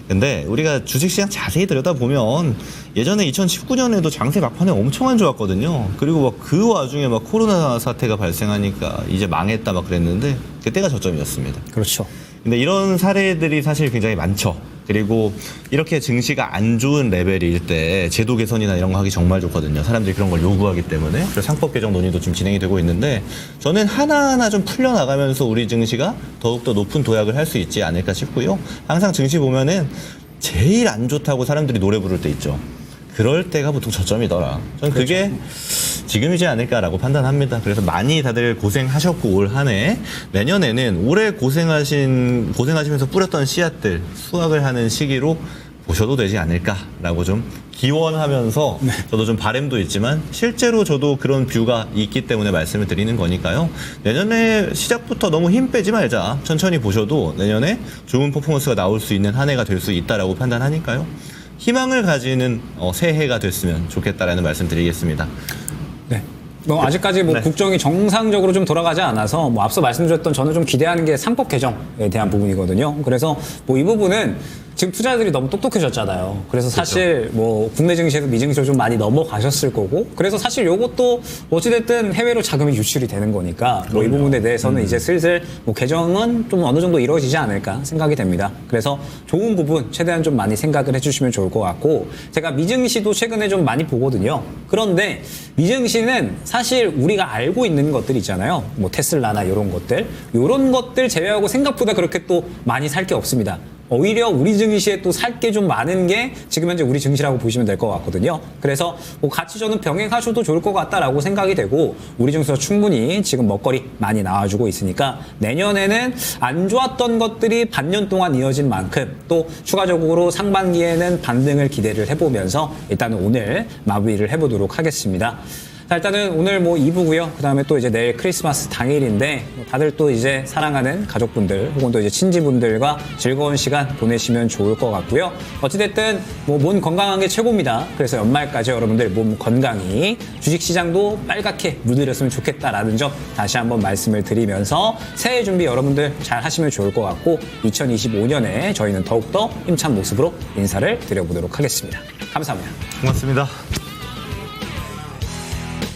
근데 우리가 주식시장 자세히 들여다보면 예전에 2019년에도 장세 막판에 엄청 안 좋았거든요. 그리고 막 그 와중에 막 코로나 사태가 발생하니까 이제 망했다 막 그랬는데 그때가 저점이었습니다. 그렇죠. 근데 이런 사례들이 사실 굉장히 많죠. 그리고 이렇게 증시가 안 좋은 레벨일 때 제도 개선이나 이런 거 하기 정말 좋거든요. 사람들이 그런 걸 요구하기 때문에. 그래서 상법 개정 논의도 지금 진행이 되고 있는데 저는 하나하나 좀 풀려나가면서 우리 증시가 더욱더 높은 도약을 할 수 있지 않을까 싶고요. 항상 증시 보면은 제일 안 좋다고 사람들이 노래 부를 때 있죠. 그럴 때가 보통 저점이더라. 저는 그게 지금이지 않을까라고 판단합니다. 그래서 많이 다들 고생하셨고 올 한 해 내년에는 올해 고생하시면서 뿌렸던 씨앗들 수확을 하는 시기로 보셔도 되지 않을까라고 좀 기원하면서 저도 좀 바람도 있지만 실제로 저도 그런 뷰가 있기 때문에 말씀을 드리는 거니까요. 내년에 시작부터 너무 힘 빼지 말자. 천천히 보셔도 내년에 좋은 퍼포먼스가 나올 수 있는 한 해가 될 수 있다라고 판단하니까요. 희망을 가지는 새해가 됐으면 좋겠다라는 말씀 드리겠습니다. 네. 뭐 아직까지 뭐 네. 국정이 정상적으로 좀 돌아가지 않아서 뭐 앞서 말씀드렸던 저는 좀 기대하는 게 상법 개정에 대한 부분이거든요. 그래서 뭐 이 부분은 지금 투자자들이 너무 똑똑해졌잖아요. 그래서 사실 뭐 국내 증시에서 미증시로 좀 많이 넘어가셨을 거고 그래서 사실 요것도 어찌됐든 해외로 자금이 유출이 되는 거니까 뭐 이 부분에 대해서는 이제 슬슬 뭐 개정은 좀 어느 정도 이루어지지 않을까 생각이 됩니다. 그래서 좋은 부분 최대한 좀 많이 생각을 해주시면 좋을 것 같고 제가 미증시도 최근에 좀 많이 보거든요. 그런데 미증시는 사실 우리가 알고 있는 것들 있잖아요. 뭐 테슬라나 이런 것들 제외하고 생각보다 그렇게 또 많이 살 게 없습니다. 오히려 우리 증시에 또 살 게 좀 많은 게 지금 현재 우리 증시라고 보시면 될 것 같거든요. 그래서 뭐 같이 저는 병행하셔도 좋을 것 같다라고 생각이 되고 우리 증시가 충분히 지금 먹거리 많이 나와주고 있으니까 내년에는 안 좋았던 것들이 반년 동안 이어진 만큼 또 추가적으로 상반기에는 반등을 기대를 해보면서 일단은 오늘 마무리를 해보도록 하겠습니다. 자, 일단은 오늘 뭐 2부고요. 그다음에 또 이제 내일 크리스마스 당일인데 다들 또 이제 사랑하는 가족분들 혹은 또 이제 친지분들과 즐거운 시간 보내시면 좋을 것 같고요. 어찌됐든 뭐 몸 건강한 게 최고입니다. 그래서 연말까지 여러분들 몸 건강히 주식시장도 빨갛게 물들였으면 좋겠다라는 점 다시 한번 말씀을 드리면서 새해 준비 여러분들 잘 하시면 좋을 것 같고 2025년에 저희는 더욱더 힘찬 모습으로 인사를 드려보도록 하겠습니다. 감사합니다. 고맙습니다.